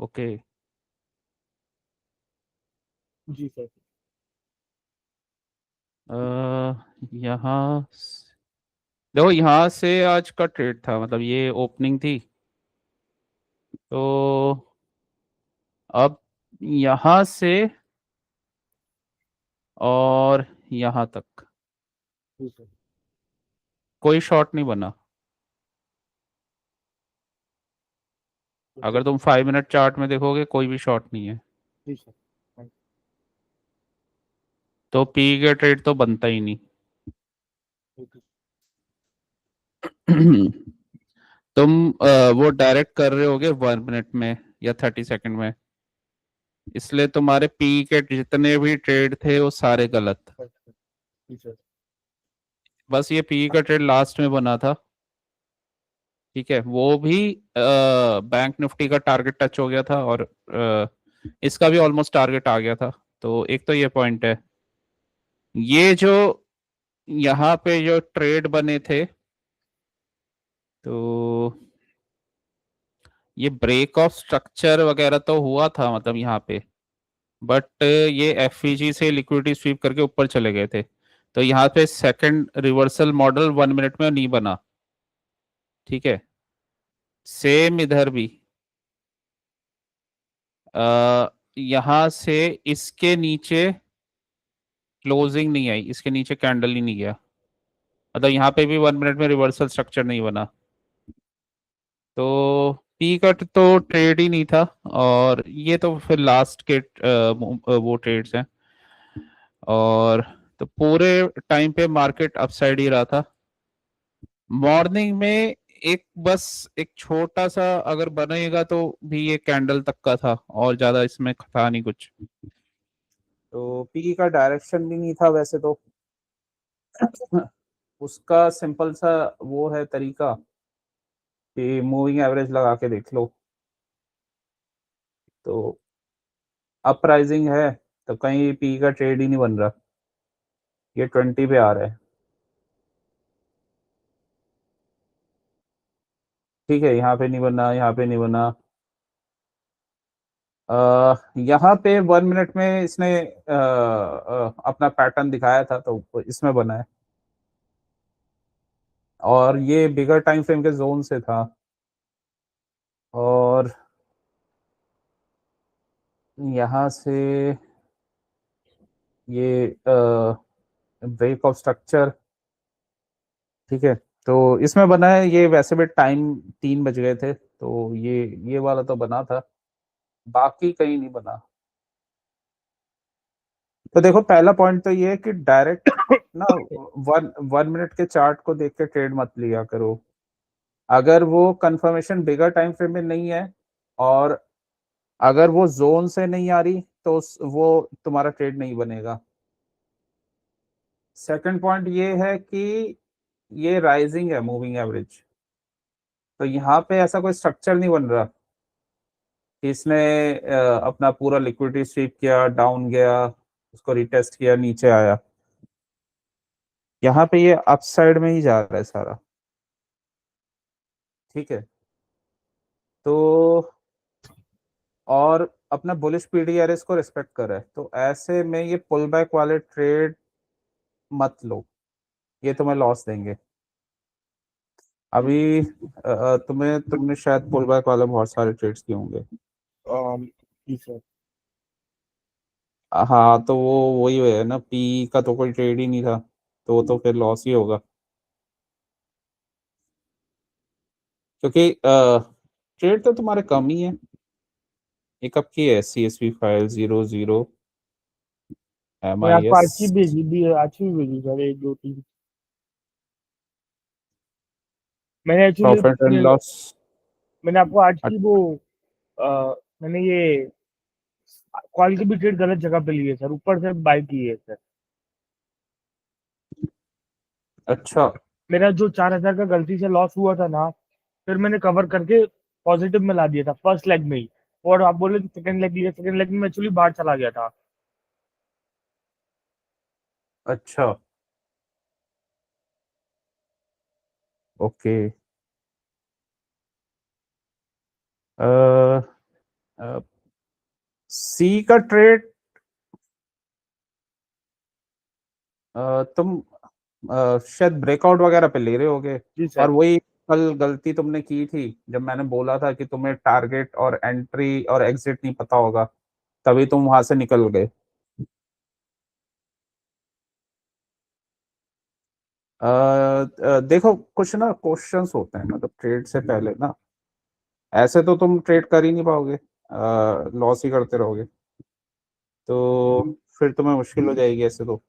Okay. जी sir. यहाँ देखो, यहाँ से आज का ट्रेड था, मतलब ये ओपनिंग थी। तो अब यहाँ से और यहाँ तक जी सर। कोई शॉट नहीं बना। ओके। अगर तुम 5 मिनट चार्ट में देखोगे, कोई भी शॉट नहीं है। जी सर। थैंक तो पी का ट्रेड तो बनता ही नहीं। यू। ओके। तुम वो डायरेक्ट कर रहे होगे 1 मिनट में या 30 सेकंड में, इसलिए तुम्हारे पी के जितने भी ट्रेड थे वो सारे गलत। जी सर। बस ये पी का ट्रेड लास्ट में बना था, ठीक है, वो भी बैंक निफ्टी का टारगेट टच हो गया था, और इसका भी ऑलमोस्ट टारगेट आ गया था। तो एक तो ये पॉइंट है। ये जो यहाँ पे जो ट्रेड बने थे, तो ये ब्रेक ऑफ स्ट्रक्चर वगैरह तो हुआ था, मतलब यहाँ पे, बट ये एफईजी से लिक्विडिटी स्वीप करके ऊपर चले गए थे। तो यहाँ पे सेकंड रिवर्सल मॉडल 1 मिनट में नहीं बना, ठीक है। सेम इधर भी यहाँ से इसके नीचे क्लोजिंग नहीं आई, इसके नीचे कैंडल ही नहीं गया, मतलब यहाँ पे भी 1 मिनट में रिवर्सल स्ट्रक्चर नहीं बना। तो पी कट तो ट्रेड ही नहीं था। और ये तो फिर लास्ट के वो ट्रेड्स हैं। और तो पूरे टाइम पे मार्केट अपसाइड ही रहा था। मॉर्निंग में एक बस एक छोटा सा अगर बनेगा तो भी ये कैंडल तक का था, और ज्यादा इसमें था नहीं कुछ। तो पी का डायरेक्शन भी नहीं था वैसे तो। उसका सिंपल सा वो है तरीका कि मूविंग एवरेज लगा के देख लो। तो अपराइजिंग है, तो कहीं पी का ट्रेड ही नहीं बन रहा। ये 20 पे आ रहा है, ठीक है, यहाँ पे नहीं बना, यहाँ पे नहीं बना। यहाँ पे 1 मिनट में इसने अपना पैटर्न दिखाया था, तो इसमें बना है। और ये बिगर टाइम फ्रेम के जोन से था। और यहाँ से ये ब्रेक ऑफ स्ट्रक्चर, ठीक है, तो इसमें बना है। ये वैसे भी टाइम 3 बज गए थे, तो ये वाला तो बना था, बाकी कहीं नहीं बना। तो देखो, पहला पॉइंट तो ये है कि डायरेक्ट ना 1 मिनट के चार्ट को देख के ट्रेड मत लिया करो। अगर वो कंफर्मेशन बिगर टाइम फ्रेम में नहीं है, और अगर वो जोन से नहीं आ रही, तो वो तुम्हारा ट्रेड नहीं बनेगा। सेकंड पॉइंट ये है कि ये राइजिंग है मूविंग एवरेज। तो यहाँ पे ऐसा कोई स्ट्रक्चर नहीं बन रहा कि इसने अपना पूरा लिक्विडिटी स्वीप किया, डाउन गया, उसको रिटेस्ट किया, नीचे आया। यहाँ पे ये अपसाइड में ही जा रहा है सारा, ठीक है। तो और अपना बुलिश पीडीआरएस को रिस्पेक्ट कर रहा है, तो ऐसे में ये पुल बैक वाले ट्रेड मत लो, ये तुम्हें लॉस देंगे। अभी तुमने शायद पुल बैक वाले बहुत सारे ट्रेड्स किए होंगे। जी सर। हाँ, तो वो वही है ना, पी का तो कोई ट्रेड ही नहीं था, तो वो तो फिर लॉस ही होगा। क्योंकि ट्रेड तो तुम्हारे कम ही है। ये कब की है? CSV फाइल 00 मैंने आपको MIS आज की भेजी भी, आज की भी भेजी सर, 1 2 3। मैंने एक्चुअली प्रॉफिट एंड लॉस। मैंने आपको आज की वो मैंने ये कॉल की भी ट्रेड गलत जगह पे ली है सर, ऊपर से बाई की है सर। अच्छा। मेरा जो 4,000 का गलती से लॉस हुआ था ना, फिर मैंने कवर करके पॉजिटिव में ला दिया था फर्स्ट लेग में ही। और आप बोले सेकंड लेग लिया, सेकंड लेग में एक्चुअली बाहर चला गया था। अच्छा। ओके। सी का ट्रेड तुम शायद ब्रेकआउट वगैरह पे ले रहे होगे। जी सर। और वही कल गलती तुमने की थी जब मैंने बोला था कि तुम्हें टारगेट और एंट्री और एग्जिट नहीं पता होगा, तभी तुम वहां से निकल गए। देखो कुछ ना क्वेश्चंस होते हैं, मतलब ट्रेड से पहले ना, ऐसे तो तुम ट्रेड कर ही नहीं पाओगे, लॉस ही करते रहोगे, तो फिर तुम्हें मुश्किल हो जाएगी ऐसे तो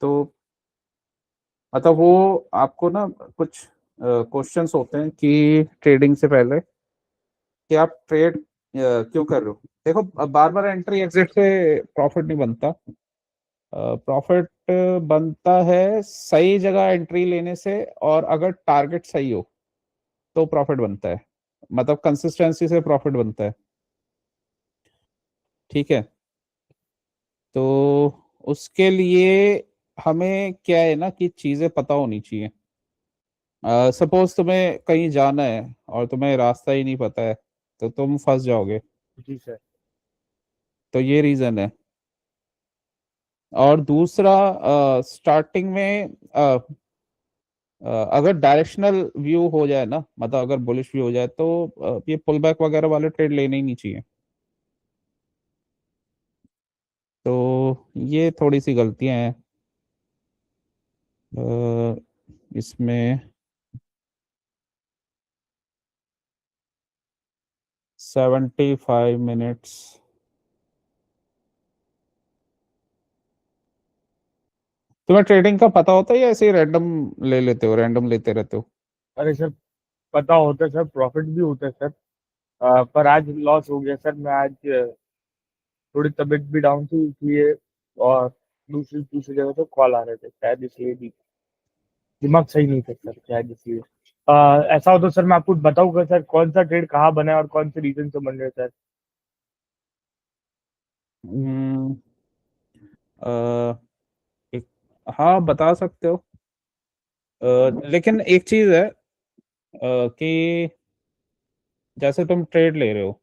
तो मतलब वो आपको ना कुछ क्वेश्चंस होते हैं कि ट्रेडिंग से पहले कि आप ट्रेड क्यों कर रहे हो। देखो बार बार एंट्री एग्जिट से प्रॉफिट नहीं बनता, प्रॉफिट बनता है सही जगह एंट्री लेने से, और अगर टारगेट सही हो तो प्रॉफिट बनता है, मतलब कंसिस्टेंसी से प्रॉफिट बनता है। ठीक है, तो उसके लिए हमें क्या है ना कि चीजें पता होनी चाहिए। सपोज तुम्हें कहीं जाना है और तुम्हें रास्ता ही नहीं पता है, तो तुम फंस जाओगे। जी सर। तो ये रीजन है। और दूसरा, स्टार्टिंग में अगर डायरेक्शनल व्यू हो जाए ना, मतलब अगर बुलिश व्यू हो जाए, तो ये पुल बैक वगैरह वाले ट्रेड लेने ही नहीं चाहिए। तो ये थोड़ी सी गलतियां हैं इसमें। 75 मिनट्स। तुम्हें ट्रेडिंग का पता होता है या ऐसे ही रैंडम ले लेते हो, रैंडम लेते रहते हो? अरे सर, पता होता है सर, प्रॉफिट भी होता है सर। पर आज लॉस हो गया सर। मैं आज थोड़ी तबीयत भी डाउन थी इसलिए, और दूसरी दूसरी जगह से कॉल आ रहे थे, शायद इसलिए भी दिमाग सही नहीं था सर, शायद इसलिए। ऐसा हो तो सर मैं आपको बताऊंगा सर कौन सा ट्रेड कहाँ बना है और कौन से रीजन से बन रहे हैं सर। हम्म, अ, एक, हाँ बता सकते हो। लेकिन एक चीज है कि जैसे तुम ट्रेड ले रहे हो,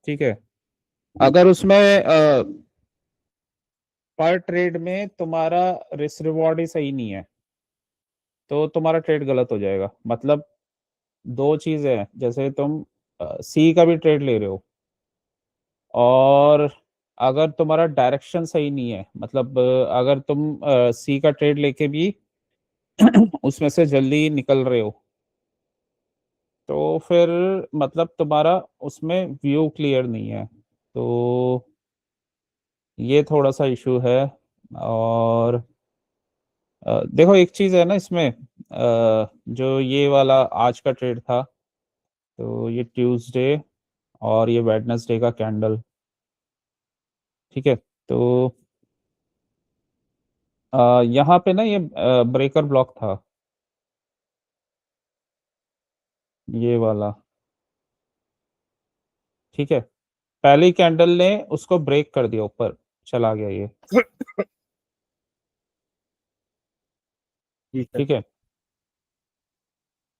ठीक है, अगर उसमें पर ट्रेड में तुम्हारा रिस्क रिवॉर्ड ही सही नहीं है, तो तुम्हारा ट्रेड गलत हो जाएगा। मतलब दो चीजें हैं, जैसे तुम सी का भी ट्रेड ले रहे हो, और अगर तुम्हारा डायरेक्शन सही नहीं है, मतलब अगर तुम सी का ट्रेड लेके भी उसमें से जल्दी निकल रहे हो, तो फिर मतलब तुम्हारा उसमें व्यू क्लियर नहीं है, तो ये थोड़ा सा इशू है। और देखो एक चीज है ना इसमें, जो ये वाला आज का ट्रेड था, तो ये ट्यूसडे और ये वेडनेसडे का कैंडल, ठीक है, तो यहाँ पे ना ये ब्रेकर ब्लॉक था, ये वाला, ठीक है, पहली कैंडल ने उसको ब्रेक कर दिया, ऊपर चला गया ये, जी सर। ठीक है।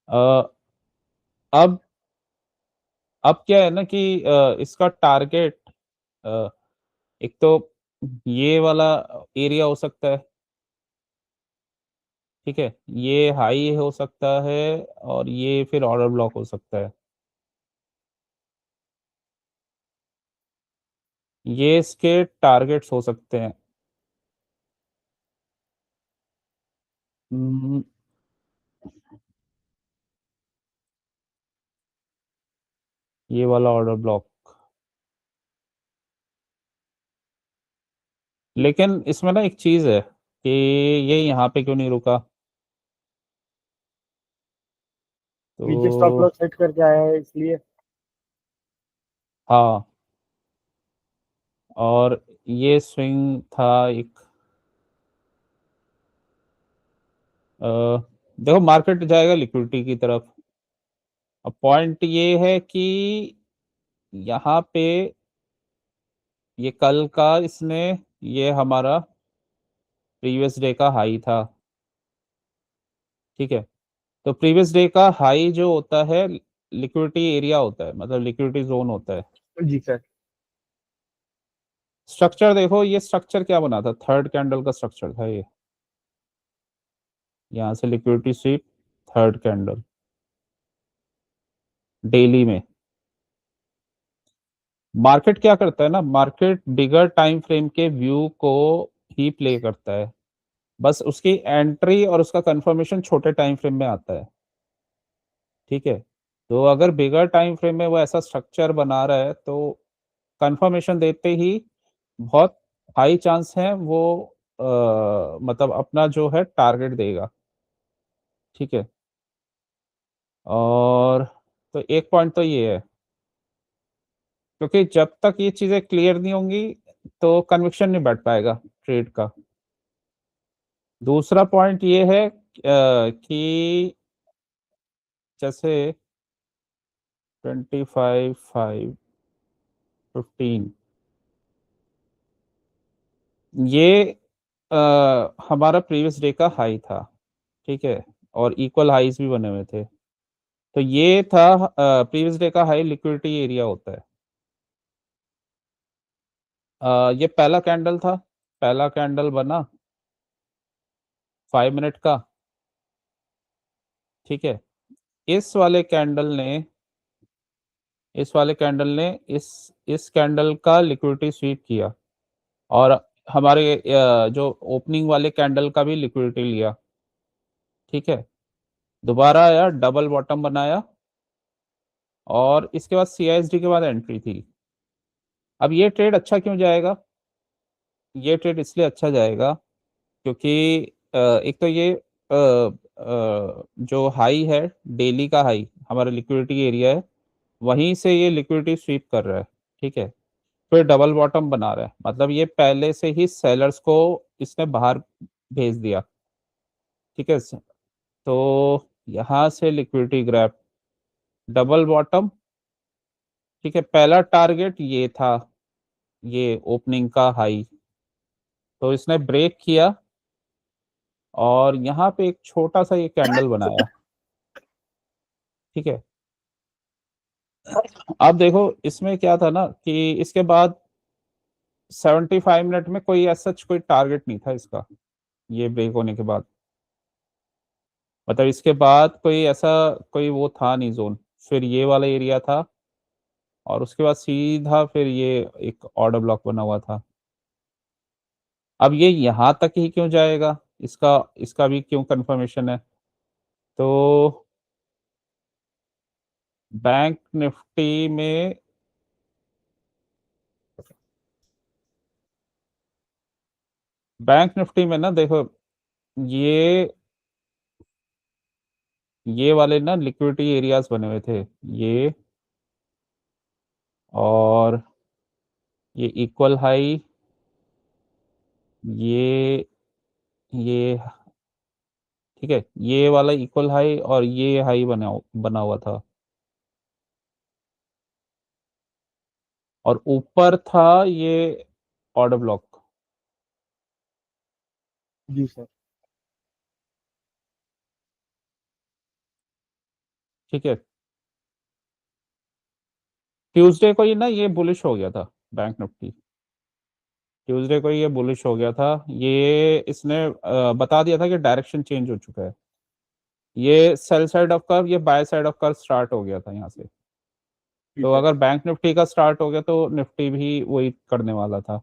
अ, अब अब क्या है ना कि इसका टारगेट एक तो ये वाला एरिया हो सकता है, ठीक है, ये हाई हो सकता है, और ये फिर ऑर्डर ब्लॉक हो सकता है। ये इसके टारगेट्स हो सकते हैं। हम्म, ये वाला ऑर्डर ब्लॉक, लेकिन इसमें ना एक चीज है कि ये यहाँ पे क्यों नहीं रुका, नीचे स्टॉप तो लॉस सेट करके आया है इसलिए। हाँ, और ये स्विंग था एक, अ, देखो मार्केट जाएगा लिक्विडिटी की तरफ। अब पॉइंट ये है कि यहाँ पे ये कल का इसने, ये हमारा प्रीवियस डे का हाई था, ठीक है, तो प्रीवियस डे का हाई जो होता है लिक्विडिटी एरिया होता है, मतलब लिक्विडिटी जोन होता है। जी सर। स्ट्रक्चर देखो, ये स्ट्रक्चर क्या बना था, थर्ड कैंडल का स्ट्रक्चर था ये। यहाँ से liquidity SVEEP, third candle, daily में। मार्केट क्या करता है ना, मार्केट बिगर टाइम फ्रेम के व्यू को ही प्ले करता है। बस उसकी एंट्री और उसका कंफर्मेशन छोटे टाइम फ्रेम में आता है। ठीक है, तो अगर बिगर टाइम फ्रेम में वो ऐसा स्ट्रक्चर बना रहा है तो कंफर्मेशन देते ही बहुत हाई चांस है वो मतलब अपना जो है टारगेट देगा। ठीक है, और तो एक पॉइंट तो ये है, क्योंकि जब तक ये चीजें क्लियर नहीं होंगी तो कन्विक्शन नहीं बैठ पाएगा ट्रेड का। दूसरा पॉइंट ये है कि जैसे 25 5 15, ये हमारा प्रीवियस डे का हाई था। ठीक है, और इक्वल हाईज भी बने हुए थे। तो ये था प्रीवियस डे का हाई, लिक्विडिटी एरिया होता है। ये पहला कैंडल था, पहला कैंडल बना 5 मिनट का। ठीक है, इस वाले कैंडल ने इस वाले कैंडल ने इस कैंडल का लिक्विडिटी स्वीप किया, और हमारे जो ओपनिंग वाले कैंडल का भी लिक्विडिटी लिया। ठीक है, दोबारा आया, डबल बॉटम बनाया, और इसके बाद सीआईएसडी के बाद एंट्री थी। अब ये ट्रेड अच्छा क्यों जाएगा, ये ट्रेड इसलिए अच्छा जाएगा क्योंकि एक तो ये जो हाई है, डेली का हाई, हमारा लिक्विडिटी एरिया है, वहीं से ये लिक्विडिटी स्वीप कर रहा है। ठीक है, फिर डबल बॉटम बना रहा है, मतलब ये पहले से ही सेलर्स को इसने बाहर भेज दिया। ठीक है, तो यहाँ से लिक्विडिटी ग्रैब, डबल बॉटम। ठीक है, पहला टारगेट ये था, ये ओपनिंग का हाई, तो इसने ब्रेक किया और यहाँ पे एक छोटा सा ये कैंडल बनाया। ठीक है, अब देखो इसमें क्या था ना कि इसके बाद 75 मिनट में कोई ऐसा कोई टारगेट नहीं था इसका, ये ब्रेक होने के बाद, मतलब इसके बाद कोई ऐसा कोई वो था नहीं जोन। फिर ये वाला एरिया था, और उसके बाद सीधा फिर ये एक ऑर्डर ब्लॉक बना हुआ था। अब ये यहाँ तक ही क्यों जाएगा, इसका इसका भी क्यों कंफर्मेशन है। तो बैंक निफ्टी में बैंक निफ्टी में ना देखो, ये ये वाले ना लिक्विडिटी एरियाज बने हुए थे, ये और ये इक्वल हाई, ये ठीक है, ये वाला इक्वल हाई और ये हाई बना बना हुआ था, और ऊपर था ये ऑर्डर ब्लॉक। जी सर। ठीक है, ट्यूसडे को ये ना ये बुलिश हो गया था, बैंक निफ्टी ट्यूसडे को ये बुलिश हो गया था। ये इसने बता दिया था कि डायरेक्शन चेंज हो चुका है, ये सेल साइड ऑफ कर्व, ये by side of curve start हो गया था यहाँ से। जी तो सर। अगर बैंक निफ्टी का स्टार्ट हो गया तो निफ्टी भी वही करने वाला था।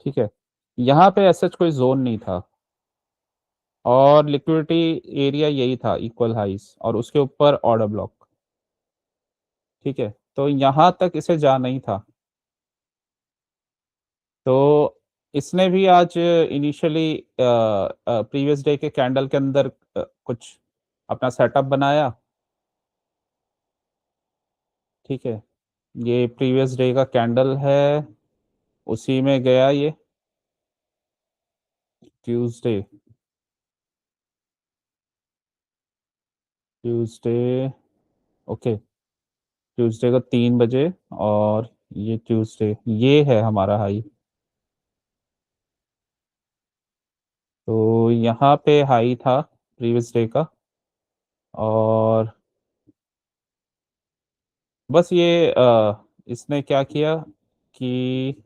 ठीक है, यहाँ पे ऐसा कोई जोन नहीं था, और लिक्विडिटी एरिया यही था, इक्वल हाइस और उसके ऊपर ऑर्डर ब्लॉक। ठीक है, तो यहाँ तक इसे जा नहीं था। तो इसने भी आज इनिशियली प्रीवियस डे के कैंडल के अंदर कुछ अपना सेटअप बनाया। ठीक है, ये प्रीवियस डे का कैंडल है, उसी में गया ये ट्यूसडे ट्यूसडे ओके, ट्यूसडे को 3 बजे, और ये ट्यूसडे ये है हमारा हाई। तो यहाँ पे हाई था प्रीवियस डे का, और बस ये इसने क्या किया कि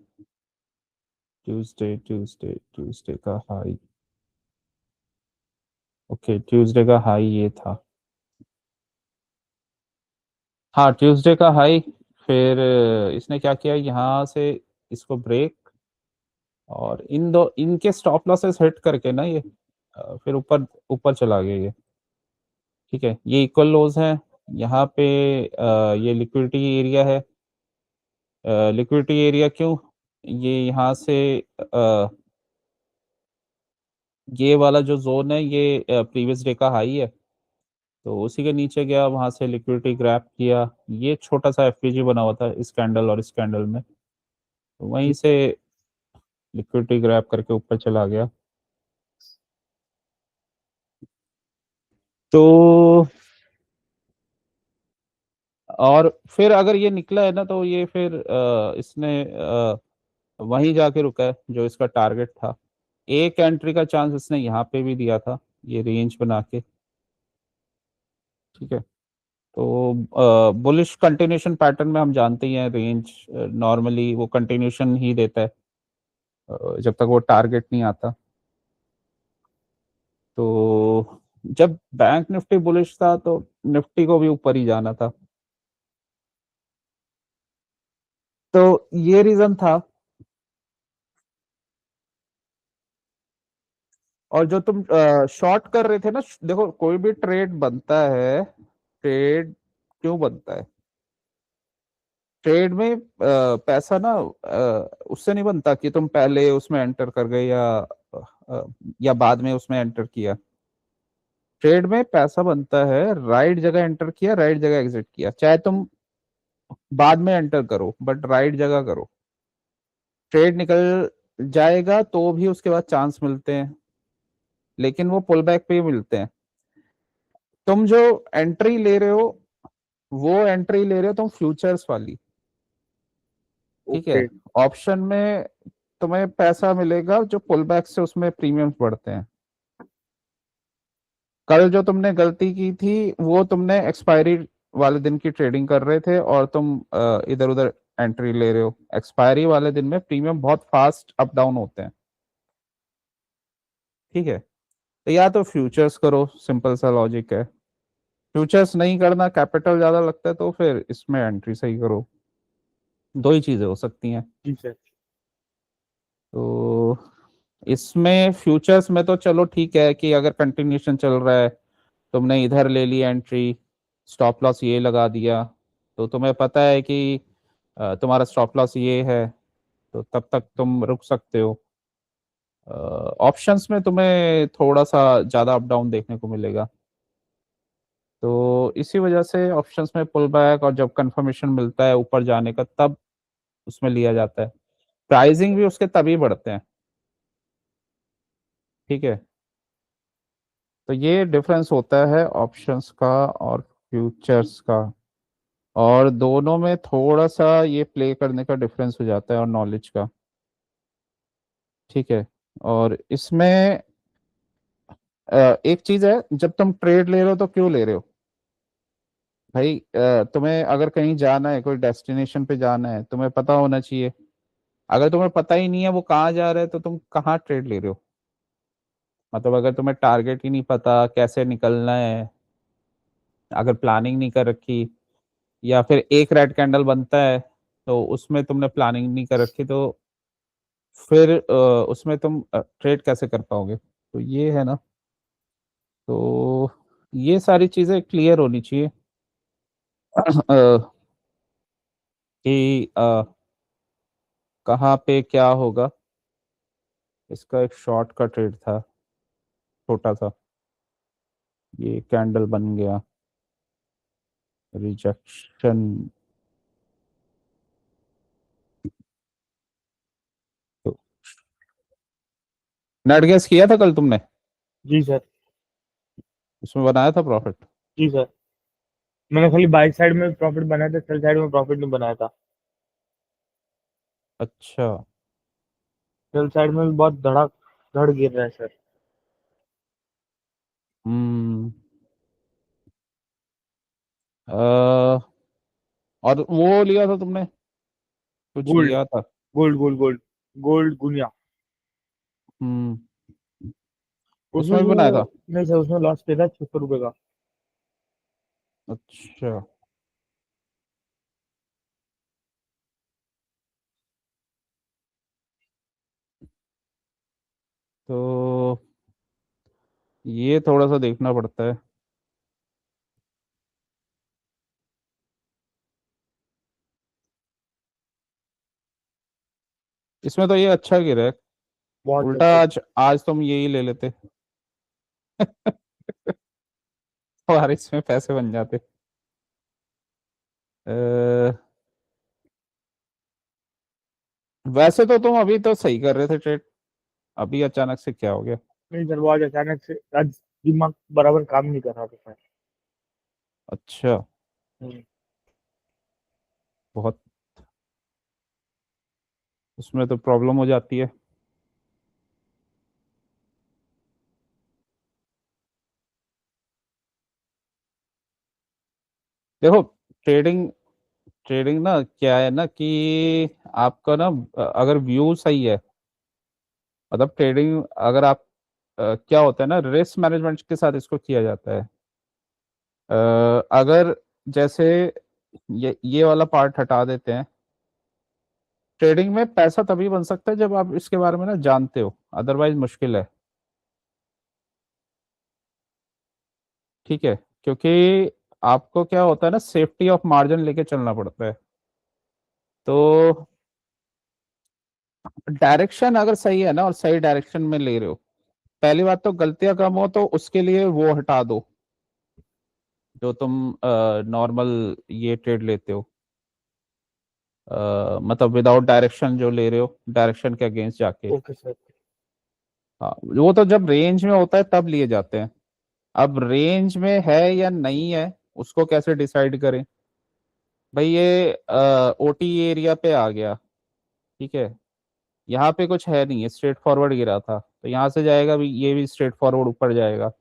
ट्यूसडे ट्यूसडे का हाई, ओके ट्यूसडे का हाई ये था। हाँ ट्यूसडे का हाई। फिर इसने क्या किया यहाँ से, इसको ब्रेक, और इनके स्टॉप लॉसेस हिट करके ना ये फिर ऊपर ऊपर चला गया ये। ठीक है, ये इक्वल लोज हैं यहाँ पे। ये लिक्विडिटी एरिया है। लिक्विडिटी एरिया क्यों, ये यहाँ से ये वाला जो जोन है ये प्रीवियस डे का हाई है, तो उसी के नीचे गया, वहां से लिक्विडिटी ग्रैब किया। ये छोटा सा एफपीजी बना हुआ था इस कैंडल और इस कैंडल में, तो वहीं जी से लिक्विडिटी ग्रैब करके ऊपर चला गया। तो और फिर अगर ये निकला है ना, तो ये फिर इसने वहीं जाके रुका है जो इसका टारगेट था। एक एंट्री का चांस इसने यहाँ पे भी दिया था, ये रेंज बना के। ठीक है, तो बुलिश कंटिन्यूशन पैटर्न में हम जानते ही हैं, रेंज नॉर्मली वो कंटिन्यूशन ही देता है जब तक वो टारगेट नहीं आता। तो जब बैंक निफ्टी बुलिश था तो निफ्टी को भी ऊपर ही जाना था, तो ये रीजन था। और जो तुम शॉर्ट कर रहे थे ना, देखो कोई भी ट्रेड बनता है, ट्रेड क्यों बनता है, ट्रेड में पैसा ना उससे नहीं बनता कि तुम पहले उसमें एंटर कर गए अ, या बाद में उसमें एंटर किया। ट्रेड में पैसा बनता है राइट जगह एंटर किया, राइट जगह एग्जिट किया, चाहे तुम बाद में एंटर करो बट राइट जगह करो। ट्रेड निकल जाएगा तो भी उसके बाद चांस मिलते हैं, लेकिन वो पुल बैक पे ही मिलते हैं। तुम जो एंट्री ले रहे हो, वो एंट्री ले रहे हो तुम फ्यूचर्स वाली। ठीक है, ओके। ऑप्शन में तुम्हें पैसा मिलेगा जो पुल बैक से उसमें प्रीमियम्स बढ़ते हैं। कल जो तुमने गलती की थी, वो तुमने एक्सपायरी वाले दिन की ट्रेडिंग कर रहे थे और तुम इधर उधर एंट्री ले रहे हो। एक्सपायरी वाले दिन में प्रीमियम बहुत फास्ट अप डाउन होते हैं। ठीक है, तो या तो फ्यूचर्स करो, सिंपल सा लॉजिक है। फ्यूचर्स नहीं करना, कैपिटल ज्यादा लगता है, तो फिर इसमें एंट्री सही करो। दो ही चीजें हो सकती हैं। जी सर। तो इसमें फ्यूचर्स में तो चलो ठीक है कि अगर कंटिन्यूशन चल रहा है, तुमने इधर ले ली एंट्री, स्टॉप लॉस ये लगा दिया, तो तुम्हें पता है कि तुम्हारा स्टॉप लॉस ये है, तो तब तक तुम रुक सकते हो। ऑप्शंस में तुम्हें थोड़ा सा ज्यादा अप डाउन देखने को मिलेगा, तो इसी वजह से ऑप्शंस में पुल बैक और जब कंफर्मेशन मिलता है ऊपर जाने का, तब उसमें लिया जाता है। प्राइसिंग भी उसके तभी बढ़ते हैं। ठीक है, तो ये डिफरेंस होता है ऑप्शंस का और फ्यूचर्स का, और दोनों में थोड़ा सा ये प्ले करने का डिफरेंस हो जाता है, और नॉलेज का। ठीक है, और इसमें एक चीज है, जब तुम ट्रेड ले रहे हो तो क्यों ले रहे हो भाई, तुम्हें अगर कहीं जाना है, कोई डेस्टिनेशन पे जाना है, तुम्हें पता होना चाहिए। अगर तुम्हें पता ही नहीं है वो कहाँ जा रहा है, तो तुम कहाँ ट्रेड ले रहे हो। मतलब अगर तुम्हें टारगेट ही नहीं पता कैसे निकलना है, अगर प्लानिंग नहीं कर रखी, या फिर एक रेड कैंडल बनता है तो उसमें तुमने प्लानिंग नहीं कर रखी, तो फिर उसमें तुम ट्रेड कैसे कर पाओगे, तो ये है ना। तो ये सारी चीजें क्लियर होनी चाहिए कि कहाँ पे क्या होगा। इसका एक शॉर्ट का ट्रेड था, छोटा सा, ये कैंडल बन गया रिजेक्शन। तो नेट गैस किया था कल तुमने, जी सर। उसमें बनाया था प्रॉफिट। जी सर, मैंने खाली बाइक साइड में प्रॉफिट बनाया था, सेल साइड में प्रॉफिट नहीं बनाया था। अच्छा। सेल साइड में भी बहुत धड़क धड़ गिर रहा है सर। हम्म। और वो लिया था तुमने, कुछ गोल्ड, लिया था? गोल्ड गोल्ड गोल्ड, गोल्ड गुनिया। हम्म। उसमें उसमें भी बनाया जो, था? नहीं सर, उसमें लॉस किया था 600 रुपये का। अच्छा। तो ये थोड़ा सा देखना पड़ता है। इसमें तो ये अच्छा गिरा है। बहुत उल्टा अच्छा। आज आज तुम यही ले लेते और इसमें पैसे बन जाते। अ, वैसे तो तुम अभी तो सही कर रहे थे ट्रेड, अभी अचानक से क्या हो गया? नहीं सर, वो आज अचानक से, आज दिमाग बराबर काम नहीं कर रहा था सर। अच्छा। हम्म। बहुत, उसमें तो प्रॉब्लम हो जाती है। देखो, ट्रेडिंग ट्रेडिंग ना क्या है ना कि आपका ना, अगर व्यू सही है, मतलब ट्रेडिंग अगर आप क्या होता है ना, रिस्क मैनेजमेंट के साथ इसको किया जाता है। अ, अगर जैसे ये वाला पार्ट हटा देते हैं, ट्रेडिंग में पैसा तभी बन सकता है जब आप इसके बारे में ना जानते हो, अदरवाइज मुश्किल है। ठीक है, क्योंकि आपको क्या होता है ना, सेफ्टी ऑफ मार्जिन लेके चलना पड़ता है। तो डायरेक्शन अगर सही है ना और सही डायरेक्शन में ले रहे हो, पहली बात तो गलतियां कम हो तो उसके लिए वो हटा दो जो तुम नॉर्मल ये ट्रेड लेते हो, मतलब विदाउट डायरेक्शन जो ले रहे हो, डायरेक्शन के अगेंस्ट जाके। Okay sir. हाँ, वो तो जब रेंज में होता है तब लिए जाते हैं। अब रेंज में है या नहीं है, उसको कैसे डिसाइड करें? भाई ये ओटी एरिया पे आ गया, ठीक है, यहाँ पे कुछ है नहीं है, स्ट्रेट फॉरवर्ड गिरा था, तो यहाँ से जाएगा भी, ये भी स्ट्रेट फॉरवर्ड ऊपर जाएगा,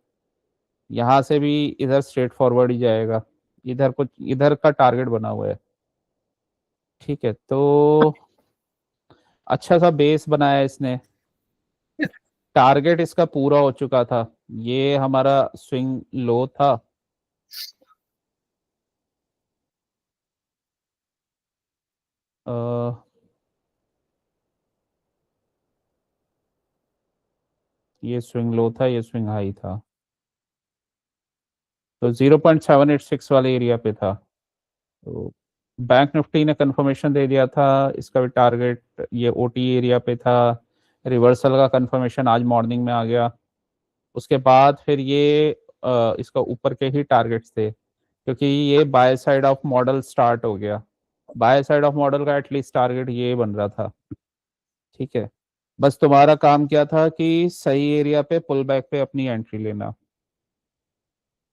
यहाँ से भी इधर स्ट्रेट फॉरवर्ड ही जाएगा, इधर कुछ इधर का टारगेट बना हुआ है। ठीक है, तो अच्छा सा बेस बनाया इसने, टारगेट इसका पूरा हो चुका था, ये हमारा स्विंग लो था। अ, ये स्विंग लो था, ये स्विंग हाई था, तो 0.786 वाले एरिया पे था। तो बैंक निफ्टी ने कंफर्मेशन दे दिया था, इसका भी टारगेट ये ओटी एरिया पे था। रिवर्सल का कंफर्मेशन आज मॉर्निंग में आ गया। उसके बाद फिर ये इसका ऊपर के ही टारगेट्स थे, क्योंकि ये by side of model start हो गया। बाय साइड ऑफ मॉडल का एटलीस्ट टारगेट ये बन रहा था। ठीक है, बस तुम्हारा काम क्या था कि सही एरिया पे पुल बैक पे अपनी एंट्री लेना।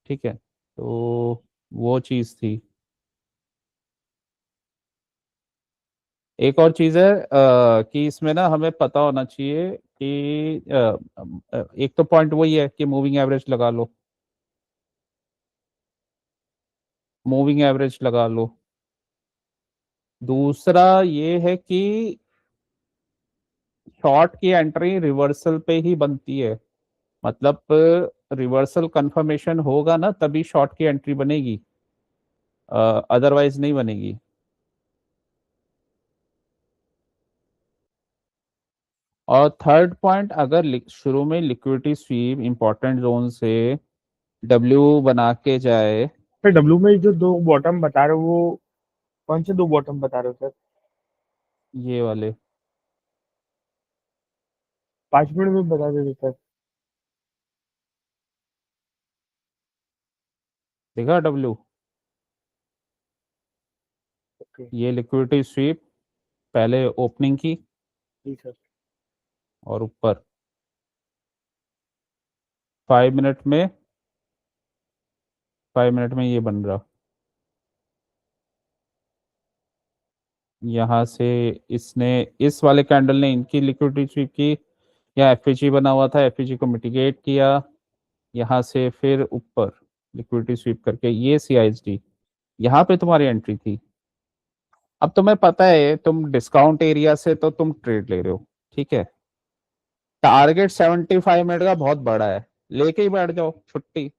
ठीक है, तो वो चीज़ थी। एक और चीज़ है कि इसमें ना हमें पता होना चाहिए कि एक तो पॉइंट वही है कि मूविंग एवरेज लगा लो, मूविंग एवरेज लगा लो। दूसरा ये है कि शॉर्ट की एंट्री रिवर्सल पे ही बनती है, मतलब रिवर्सल कंफर्मेशन होगा ना तभी शॉर्ट की एंट्री बनेगी, अदरवाइज नहीं बनेगी। और थर्ड पॉइंट, अगर शुरू में लिक्विडिटी स्वीप इंपॉर्टेंट जोन से डब्ल्यू बना के जाए, सर डब्लू में जो दो बॉटम बता रहे हो, वो कौन से दो बॉटम बता रहे हो सर? ये वाले 5 मिनट में बता देते सर। देखा डब्ल्यू, ओके। ये लिक्विडिटी स्वीप पहले ओपनिंग की जी सर। और ऊपर 5 मिनट में, 5 मिनट में ये बन रहा, यहाँ से इसने, इस वाले कैंडल ने इनकी लिक्विडिटी स्वीप की, यहाँ एफईजी बना हुआ था, एफईजी को मिटिगेट किया, यहाँ से फिर ऊपर लिक्विडिटी स्वीप करके ये सीआईएसडी, यहाँ पे तुम्हारी एंट्री थी। अब तुम्हें पता है तुम डिस्काउंट एरिया से तो तुम ट्रेड ले रहे हो, ठीक है। टारगेट 75 मिनट का बहुत बड़ा है, लेके ही बैठ जाओ छुट्टी।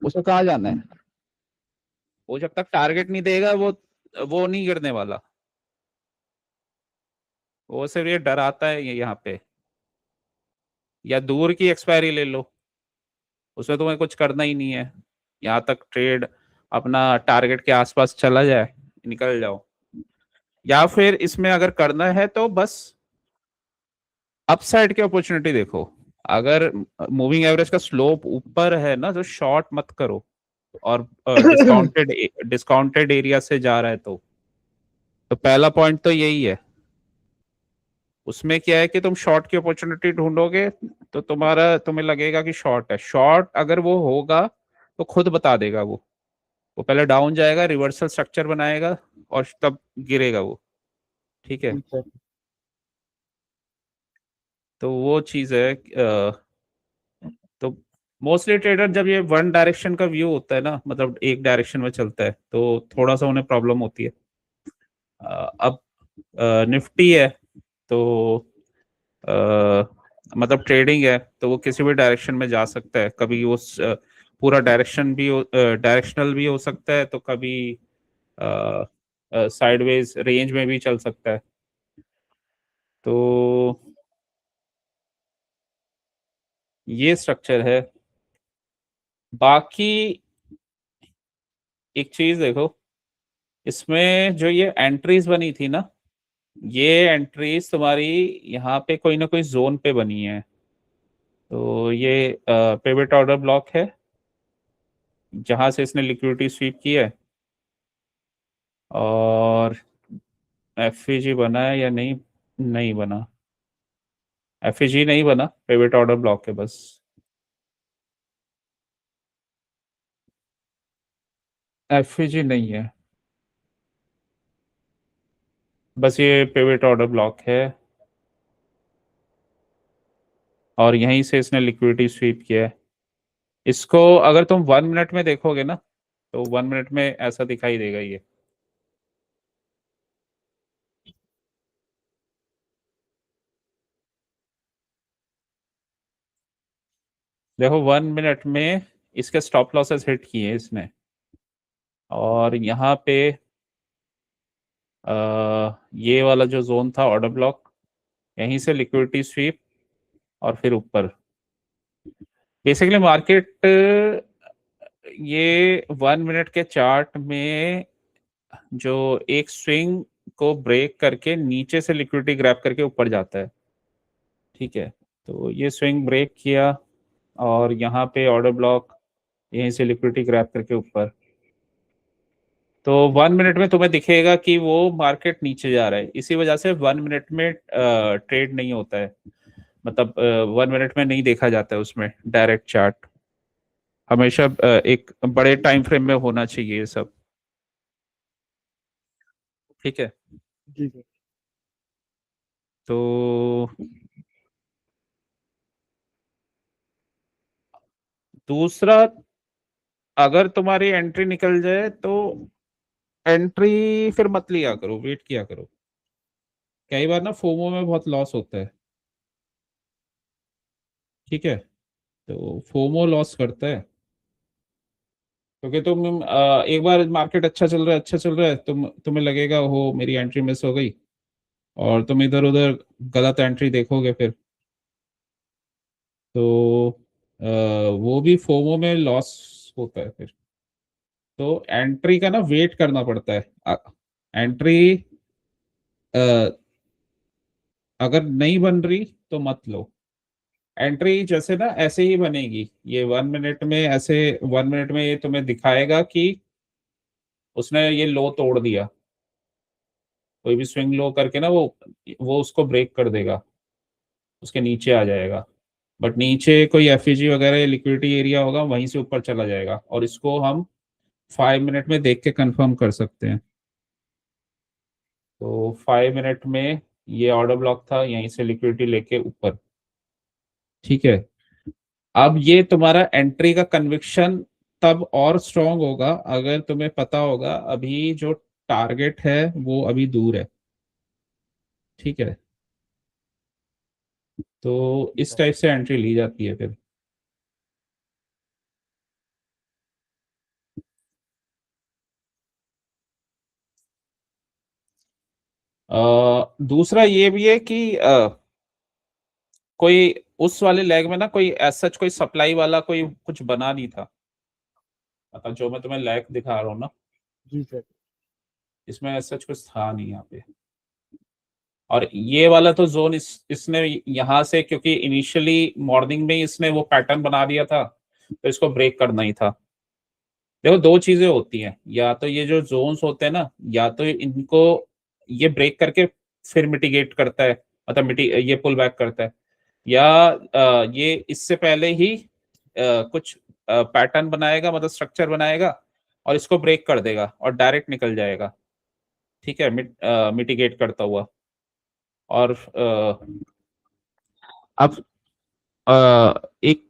उसे कहाँ जाना है? वो जब तक टारगेट नहीं देगा वो नहीं गिरने वाला। वो सिर्फ ये डराता है ये यहाँ पे। या दूर की एक्सपायरी ले लो, उसमें तुम्हें कुछ करना ही नहीं है। यहाँ तक ट्रेड अपना टारगेट के आसपास चला जाए, निकल जाओ। या फिर इसमें अगर करना है तो बस अपसाइड की अपॉर्चुनिटी देखो। अगर मूविंग एवरेज का स्लोप ऊपर है ना तो शॉर्ट मत करो। और डिस्काउंटेड डिस्काउंटेड एरिया से जा रहा है तो पहला पॉइंट तो यही है। उसमें क्या है कि तुम शॉर्ट की अपॉर्चुनिटी ढूंढोगे तो तुम्हें लगेगा कि शॉर्ट है। शॉर्ट अगर वो होगा तो खुद बता देगा वो पहले डाउन जाएगा, रिवर्सल स्ट्रक्चर बनाएगा और तब गिरेगा वो। ठीक है। जी सर। तो वो चीज है। तो मोस्टली ट्रेडर जब ये वन डायरेक्शन का व्यू होता है ना, मतलब एक डायरेक्शन में चलता है, तो थोड़ा सा उन्हें प्रॉब्लम होती है। अब निफ्टी है तो मतलब ट्रेडिंग है तो वो किसी भी डायरेक्शन में जा सकता है। कभी वो पूरा डायरेक्शनल भी हो सकता है, तो कभी साइडवेज रेंज में भी चल सकता है। तो ये स्ट्रक्चर है। बाकी एक चीज देखो, इसमें जो ये एंट्रीज बनी थी ना, ये एंट्रीज तुम्हारी यहाँ पे कोई ना कोई जोन पे बनी है। तो ये पिवट ऑर्डर ब्लॉक है जहां से इसने लिक्विडिटी स्वीप की है। और एफईजी बना है या नहीं? नहीं बना। एफईजी नहीं बना, पिवट ऑर्डर ब्लॉक है बस। एफईजी नहीं है, बस ये पिवट ऑर्डर ब्लॉक है। और यहीं से इसने लिक्विडिटी स्वीप किया है। इसको अगर तुम 1 मिनट में देखोगे ना, तो 1 मिनट में ऐसा दिखाई देगा ये। देखो 1 मिनट में इसके स्टॉप लॉसेस हिट किए इसने। और यहाँ पे ये वाला जो जोन था ऑर्डर ब्लॉक, यहीं से लिक्विडिटी स्वीप और फिर ऊपर। बेसिकली मार्केट ये 1 मिनट के चार्ट में जो एक स्विंग को ब्रेक करके नीचे से लिक्विडिटी ग्रैब करके ऊपर जाता है। ठीक है। तो ये स्विंग ब्रेक किया और यहाँ पे ऑर्डर ब्लॉक, यहीं से लिक्विडिटी ग्रैब करके ऊपर। तो 1 मिनट में तुम्हें दिखेगा कि वो मार्केट नीचे जा रहा है। इसी वजह से 1 मिनट में ट्रेड नहीं होता है। मतलब 1 मिनट में नहीं देखा जाता है उसमें डायरेक्ट चार्ट। हमेशा एक बड़े टाइम फ्रेम में होना चाहिए ये सब। ठीक है। जी सर। तो दूसरा, अगर तुम्हारी एंट्री निकल जाए तो एंट्री फिर मत लिया करो, वेट किया करो। कई बार ना फोमो में बहुत लॉस होता है। ठीक है। तो फोमो लॉस करता है क्योंकि तुम एक बार मार्केट अच्छा चल रहा है, अच्छा चल रहा है, तुम्हें लगेगा हो मेरी एंट्री मिस हो गई, और तुम इधर उधर गलत एंट्री देखोगे फिर। तो अ, वो भी फोमो में लॉस होता है फिर। तो एंट्री का ना वेट करना पड़ता है। एंट्री अगर नहीं बन रही तो मत लो। एंट्री जैसे ना ऐसे ही बनेगी ये 1 मिनट में। ऐसे 1 मिनट में ये तुम्हें दिखाएगा कि उसने ये लो तोड़ दिया। कोई भी स्विंग लो करके ना वो उसको ब्रेक कर देगा, उसके नीचे आ जाएगा। बट नीचे कोई एफईजी वगैरह लिक्विडिटी एरिया होगा, वहीं से ऊपर चला जाएगा। और इसको हम 5 मिनट में देख के कंफर्म कर सकते हैं। तो 5 मिनट में ये ऑर्डर ब्लॉक था, यहीं से लिक्विडिटी लेके ऊपर। ठीक है। अब ये तुम्हारा एंट्री का कन्विक्शन तब और स्ट्रांग होगा अगर तुम्हें पता होगा अभी जो टारगेट है वो अभी दूर है, ठीक है। तो जी इस सर। टाइप से एंट्री ली जाती है फिर। दूसरा ये भी है कि कोई उस वाले लेग में ना कोई एज सच कोई सप्लाई वाला कोई कुछ बना नहीं था, मतलब जो मैं तुम्हें लेग दिखा रहा हूँ ना, जी सर। इसमें एज सच कुछ था नहीं यहाँ पे। और ये वाला तो जोन इसने यहाँ से, क्योंकि इनिशियली मॉर्निंग में ही इसने वो पैटर्न बना दिया था, तो इसको ब्रेक करना ही था। देखो दो चीजें होती हैं, या तो ये जो जोन्स होते हैं ना, या तो इनको ये ब्रेक करके फिर मिटिगेट करता है, मतलब ये पुल बैक करता है, या ये इससे पहले ही कुछ पैटर्न बनाएगा, मतलब स्ट्रक्चर बनाएगा और इसको ब्रेक कर देगा और डायरेक्ट निकल जाएगा, ठीक है, मिटिगेट करता हुआ। और अब एक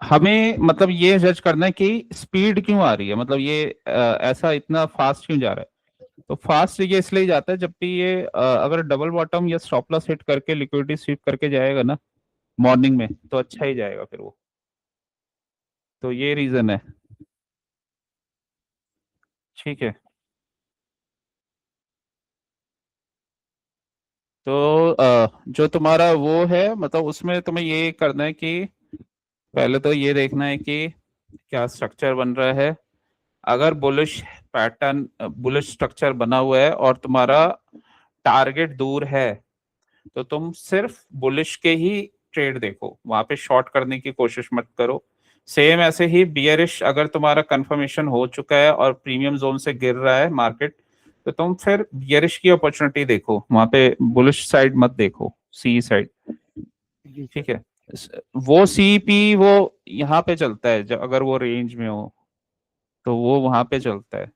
हमें मतलब ये जज करना है कि स्पीड क्यों आ रही है, मतलब ये ऐसा इतना फास्ट क्यों जा रहा है। तो फास्ट ये इसलिए जाता है जब भी ये अगर डबल बॉटम या स्टॉप लॉस हिट करके लिक्विडिटी स्वीप करके जाएगा ना मॉर्निंग में, तो अच्छा ही जाएगा फिर वो। तो ये रीजन है, ठीक है। तो जो तुम्हारा वो है, मतलब उसमें तुम्हें ये करना है कि पहले तो ये देखना है कि क्या स्ट्रक्चर बन रहा है। अगर बुलिश पैटर्न, बुलिश स्ट्रक्चर बना हुआ है और तुम्हारा टारगेट दूर है, तो तुम सिर्फ बुलिश के ही ट्रेड देखो, वहां पे शॉर्ट करने की कोशिश मत करो। सेम ऐसे ही बियरिश अगर तुम्हारा कंफर्मेशन हो चुका है और प्रीमियम जोन से गिर रहा है मार्केट, तो तुम फिर बियरिश की अपॉर्चुनिटी देखो, वहां पे बुलिश साइड मत देखो, सी साइड, जी सर। ठीक है। वो सीपी वो यहाँ पे चलता है, जब अगर वो रेंज में हो तो वो वहां पे चलता है।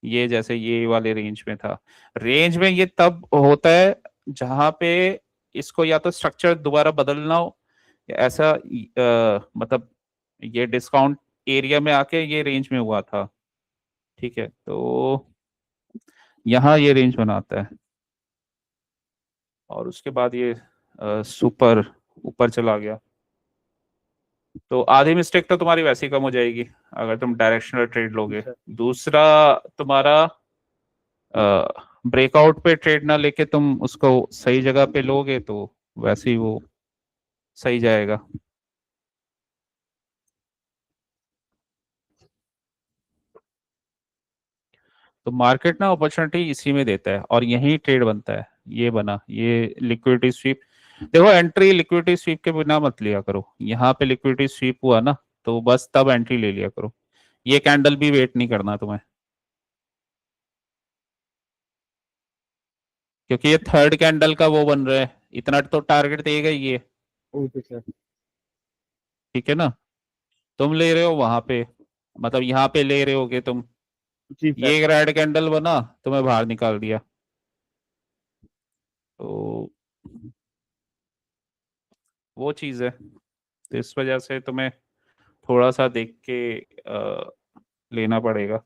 ये जैसे ये वाले रेंज में था, रेंज में ये तब होता है जहां पे इसको या तो स्ट्रक्चर दोबारा बदलना हो, या ऐसा मतलब ये डिस्काउंट एरिया में आके ये रेंज में हुआ था, ठीक है। तो यहाँ ये रेंज बनाता है और उसके बाद ये सुपर ऊपर चला गया, तो आधी मिस्टेक तो तुम्हारी वैसे ही कम हो जाएगी अगर तुम डायरेक्शनल ट्रेड जी लोगे। सर। दूसरा, तुम्हारा ब्रेकआउट पे ट्रेड ना लेके तुम उसको सही जगह पे लोगे तो वैसे ही वो सही जाएगा। तो मार्केट ना अपॉर्चुनिटी इसी में देता है और यही ट्रेड बनता है। ये बना ये लिक्विडिटी स्वीप, देखो एंट्री लिक्विडिटी स्वीप के बिना मत लिया करो, यहाँ पे लिक्विडिटी स्वीप हुआ ना तो बस तब एंट्री ले लिया करो। ये कैंडल भी वेट नहीं करना तुम्हें, क्योंकि ये थर्ड कैंडल का वो बन रहा है, इतना तो टारगेट देगा ही ये, ओके सर। ठीक है ना। तुम ले रहे हो वहां पे, मतलब यहाँ पे ले रहे होगे तुम, जी ये सर। एक रेड कैंडल बना, तुम्हें बाहर निकाल दिया, तो वो चीज है। तो इस वजह से तुम्हें थोड़ा सा देख के लेना पड़ेगा।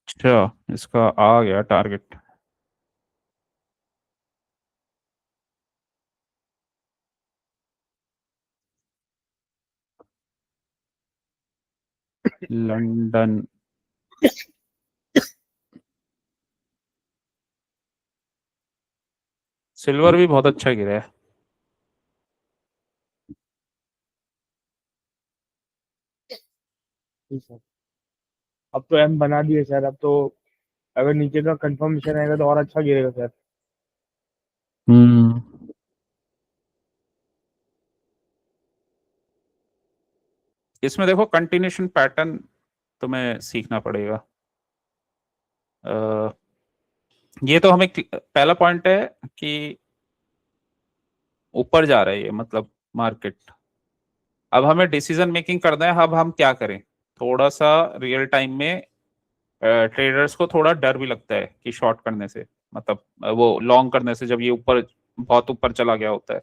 अच्छा, इसका आ गया टारगेट। लंदन, सिल्वर भी बहुत अच्छा गिरा है। जी सर। अब तो एम बना दिए सर, अब तो अगर नीचे का कंफर्मेशन आएगा तो और अच्छा गिरेगा सर। हम्म, इसमें देखो कंटिन्यूशन पैटर्न तुम्हें सीखना पड़ेगा। अ, ये तो हमें पहला पॉइंट है कि ऊपर जा रहा है ये, मतलब मार्केट। अब हमें डिसीजन मेकिंग करना है, अब हम क्या करें। थोड़ा सा रियल टाइम में ट्रेडर्स को थोड़ा डर भी लगता है कि शॉर्ट करने से, मतलब वो लॉन्ग करने से, जब ये ऊपर बहुत ऊपर चला गया होता है।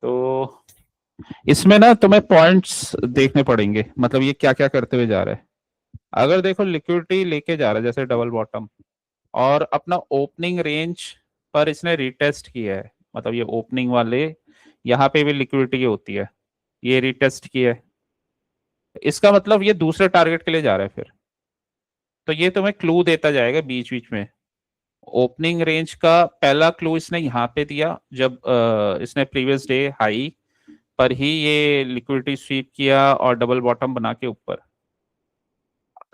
तो इसमें ना तुम्हें पॉइंट्स देखने पड़ेंगे, मतलब ये क्या क्या करते हुए जा रहा है। अगर देखो लिक्विडिटी लेके जा रहा है जैसे डबल बॉटम, और अपना ओपनिंग रेंज पर इसने रिटेस्ट किया है, मतलब ये ओपनिंग वाले यहाँ पे भी लिक्विडिटी होती है, ये रिटेस्ट किया है, इसका मतलब ये दूसरे टारगेट के लिए जा रहा है फिर। तो ये तुम्हें क्लू देता जाएगा बीच बीच में। ओपनिंग रेंज का पहला क्लू इसने यहाँ पे दिया जब इसने प्रीवियस डे हाई पर ही ये लिक्विडिटी स्वीप किया और डबल बॉटम बना के ऊपर।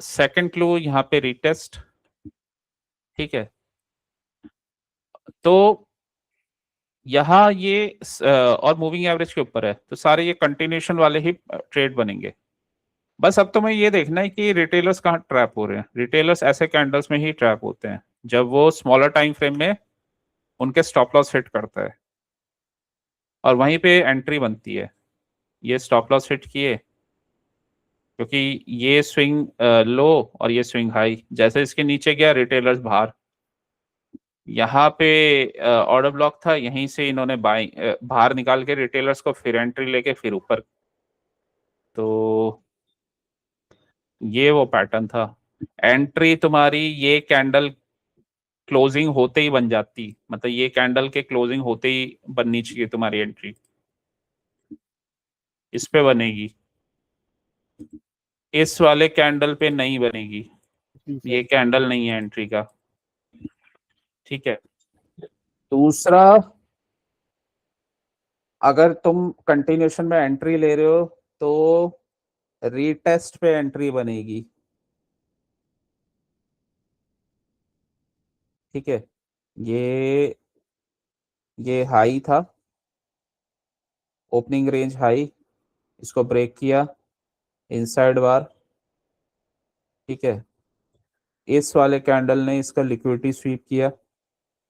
सेकंड क्लू यहाँ पे रिटेस्ट। ठीक है, तो यहाँ ये और मूविंग एवरेज के ऊपर है, तो सारे ये कंटिन्यूशन वाले ही ट्रेड बनेंगे। बस अब तुम्हें ये देखना है कि रिटेलर्स कहाँ ट्रैप हो रहे हैं। रिटेलर्स ऐसे कैंडल्स में ही ट्रैप होते हैं जब वो स्मॉलर टाइम फ्रेम में उनके स्टॉप लॉस हिट करता है और वहीं पे एंट्री बनती है। ये स्टॉप लॉस हिट किए क्योंकि ये स्विंग लो और ये स्विंग हाई, जैसे इसके नीचे गया रिटेलर्स बाहर। यहाँ पे ऑर्डर ब्लॉक था, यहीं से इन्होंने बाई बाहर निकाल के रिटेलर्स को फिर एंट्री लेके फिर ऊपर। तो ये वो पैटर्न था। एंट्री तुम्हारी ये कैंडल क्लोजिंग होते ही बन जाती, मतलब ये कैंडल के क्लोजिंग होते ही बननी चाहिए तुम्हारी एंट्री, इस पे बनेगी, इस वाले कैंडल पे नहीं बनेगी। जी ये सर। कैंडल नहीं है एंट्री का। ठीक है, दूसरा, अगर तुम कंटिन्यूशन में एंट्री ले रहे हो तो रीटेस्ट पे एंट्री बनेगी। ठीक है, ये ये हाई था, ओपनिंग रेंज हाई, इसको ब्रेक किया, इनसाइड बार। ठीक है, इस वाले कैंडल ने इसका लिक्विडिटी स्वीप किया,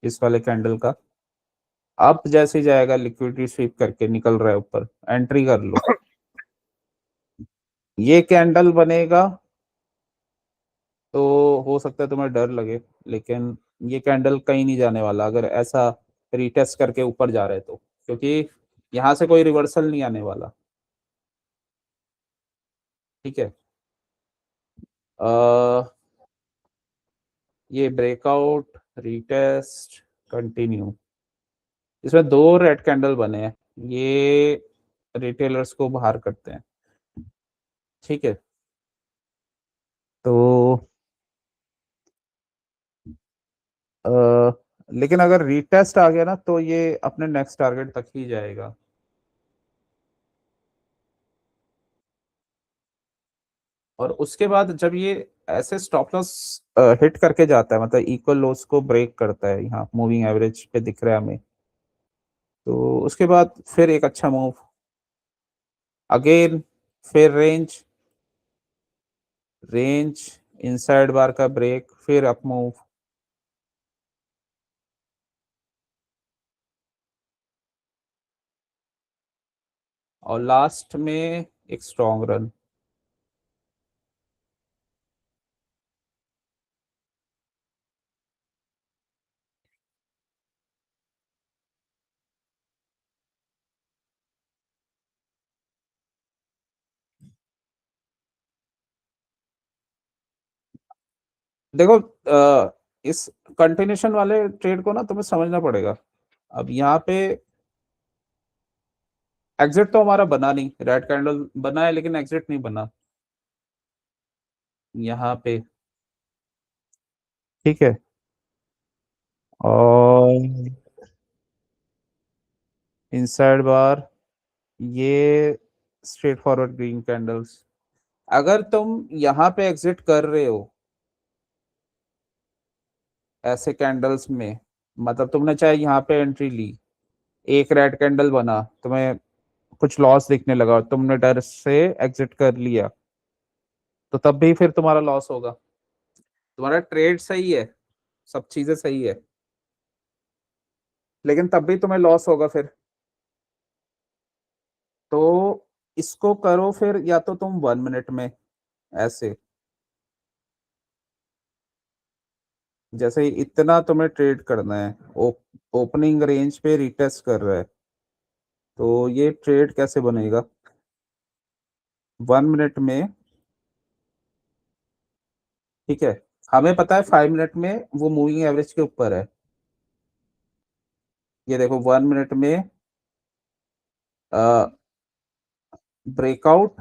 इस वाले कैंडल का। अब जैसे जाएगा लिक्विडिटी स्वीप करके निकल रहा है ऊपर, एंट्री कर लो। ये कैंडल बनेगा तो हो सकता है तुम्हें डर लगे, लेकिन ये कैंडल कहीं नहीं जाने वाला अगर ऐसा रिटेस्ट करके ऊपर जा रहे तो, क्योंकि यहाँ से कोई रिवर्सल नहीं आने वाला। ठीक है, अ, ये ब्रेकआउट, रिटेस्ट, कंटिन्यू, इसमें दो रेड कैंडल बने हैं, ये रिटेलर्स को बाहर करते हैं। ठीक है, तो अ, लेकिन अगर रीटेस्ट आ गया ना तो ये अपने नेक्स्ट टारगेट तक ही जाएगा। और उसके बाद जब ये ऐसे स्टॉप लॉस हिट करके जाता है, मतलब इक्वल लोस को ब्रेक करता है, यहाँ मूविंग एवरेज पे दिख रहा है हमें, तो उसके बाद फिर एक अच्छा मूव, अगेन फिर रेंज, रेंज इनसाइड बार का ब्रेक, फिर अप मूव, और लास्ट में एक स्ट्रॉन्ग रन। देखो इस कंटिन्यूशन वाले ट्रेड को ना तुम्हें समझना पड़ेगा। अब यहाँ पे एग्जिट तो हमारा बना नहीं, रेड कैंडल बना है लेकिन एग्जिट नहीं बना यहाँ पे। ठीक है, और इनसाइड बार, ये स्ट्रेट फॉरवर्ड ग्रीन कैंडल्स। अगर तुम यहाँ पे एग्जिट कर रहे हो ऐसे कैंडल्स में, मतलब तुमने चाहे यहाँ पे एंट्री ली, एक रेड कैंडल बना, तुम्हें कुछ लॉस दिखने लगा, तुमने डर से एग्जिट कर लिया, तो तब भी फिर तुम्हारा लॉस होगा। तुम्हारा ट्रेड सही है, सब चीजें सही है, लेकिन तब भी तुम्हें लॉस होगा फिर। तो इसको करो फिर, या तो तुम 1 मिनट में ऐसे, जैसे इतना तुम्हें ट्रेड करना है, ओपनिंग रेंज पे रिटेस्ट कर रहा है, तो ये ट्रेड कैसे बनेगा, 1 मिनट में, ठीक है, हमें पता है 5 मिनट में वो मूविंग एवरेज के ऊपर है। ये देखो 1 मिनट में ब्रेकआउट,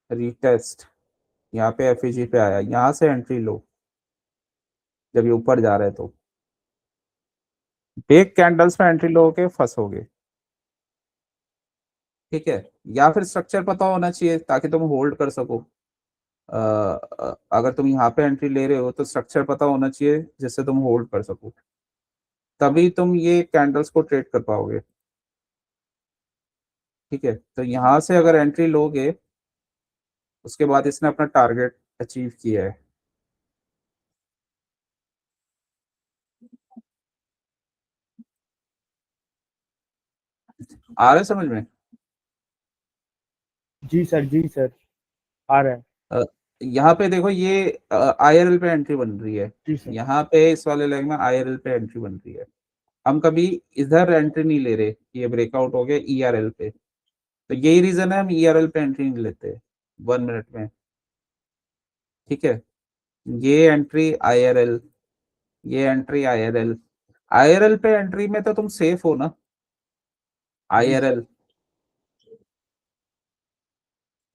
रीटेस्ट, यहाँ पे एफईजी पे आया, यहाँ से एंट्री लो जब ये ऊपर जा रहे हैं तो बिग कैंडल्स में एंट्री लोगे फंसोगे, ठीक है। या फिर स्ट्रक्चर पता होना चाहिए ताकि तुम होल्ड कर सको। अगर तुम यहाँ पे एंट्री ले रहे हो तो स्ट्रक्चर पता होना चाहिए जिससे तुम होल्ड कर सको, तभी तुम ये कैंडल्स को ट्रेड कर पाओगे, ठीक है। तो यहाँ से अगर एंट्री लोगे उसके बाद इसने अपना टारगेट अचीव किया है। आ रहा है समझ में? जी सर, जी सर, आ रहा है। अ, यहाँ पे देखो ये आईआरएल पे एंट्री बन रही है, जी सर। यहाँ पे इस वाले लेग में आईआरएल पे एंट्री बन रही है। हम कभी इधर एंट्री नहीं ले रहे कि ये ब्रेकआउट हो गया ईआरएल पे, तो यही रीजन है हम ईआरएल पे एंट्री नहीं लेते 1 मिनट में, ठीक है। ये एंट्री आईआरएल, ये एंट्री आईआरएल, आईआरएल पे एंट्री में तो तुम सेफ हो ना। जी सर। आईआरएल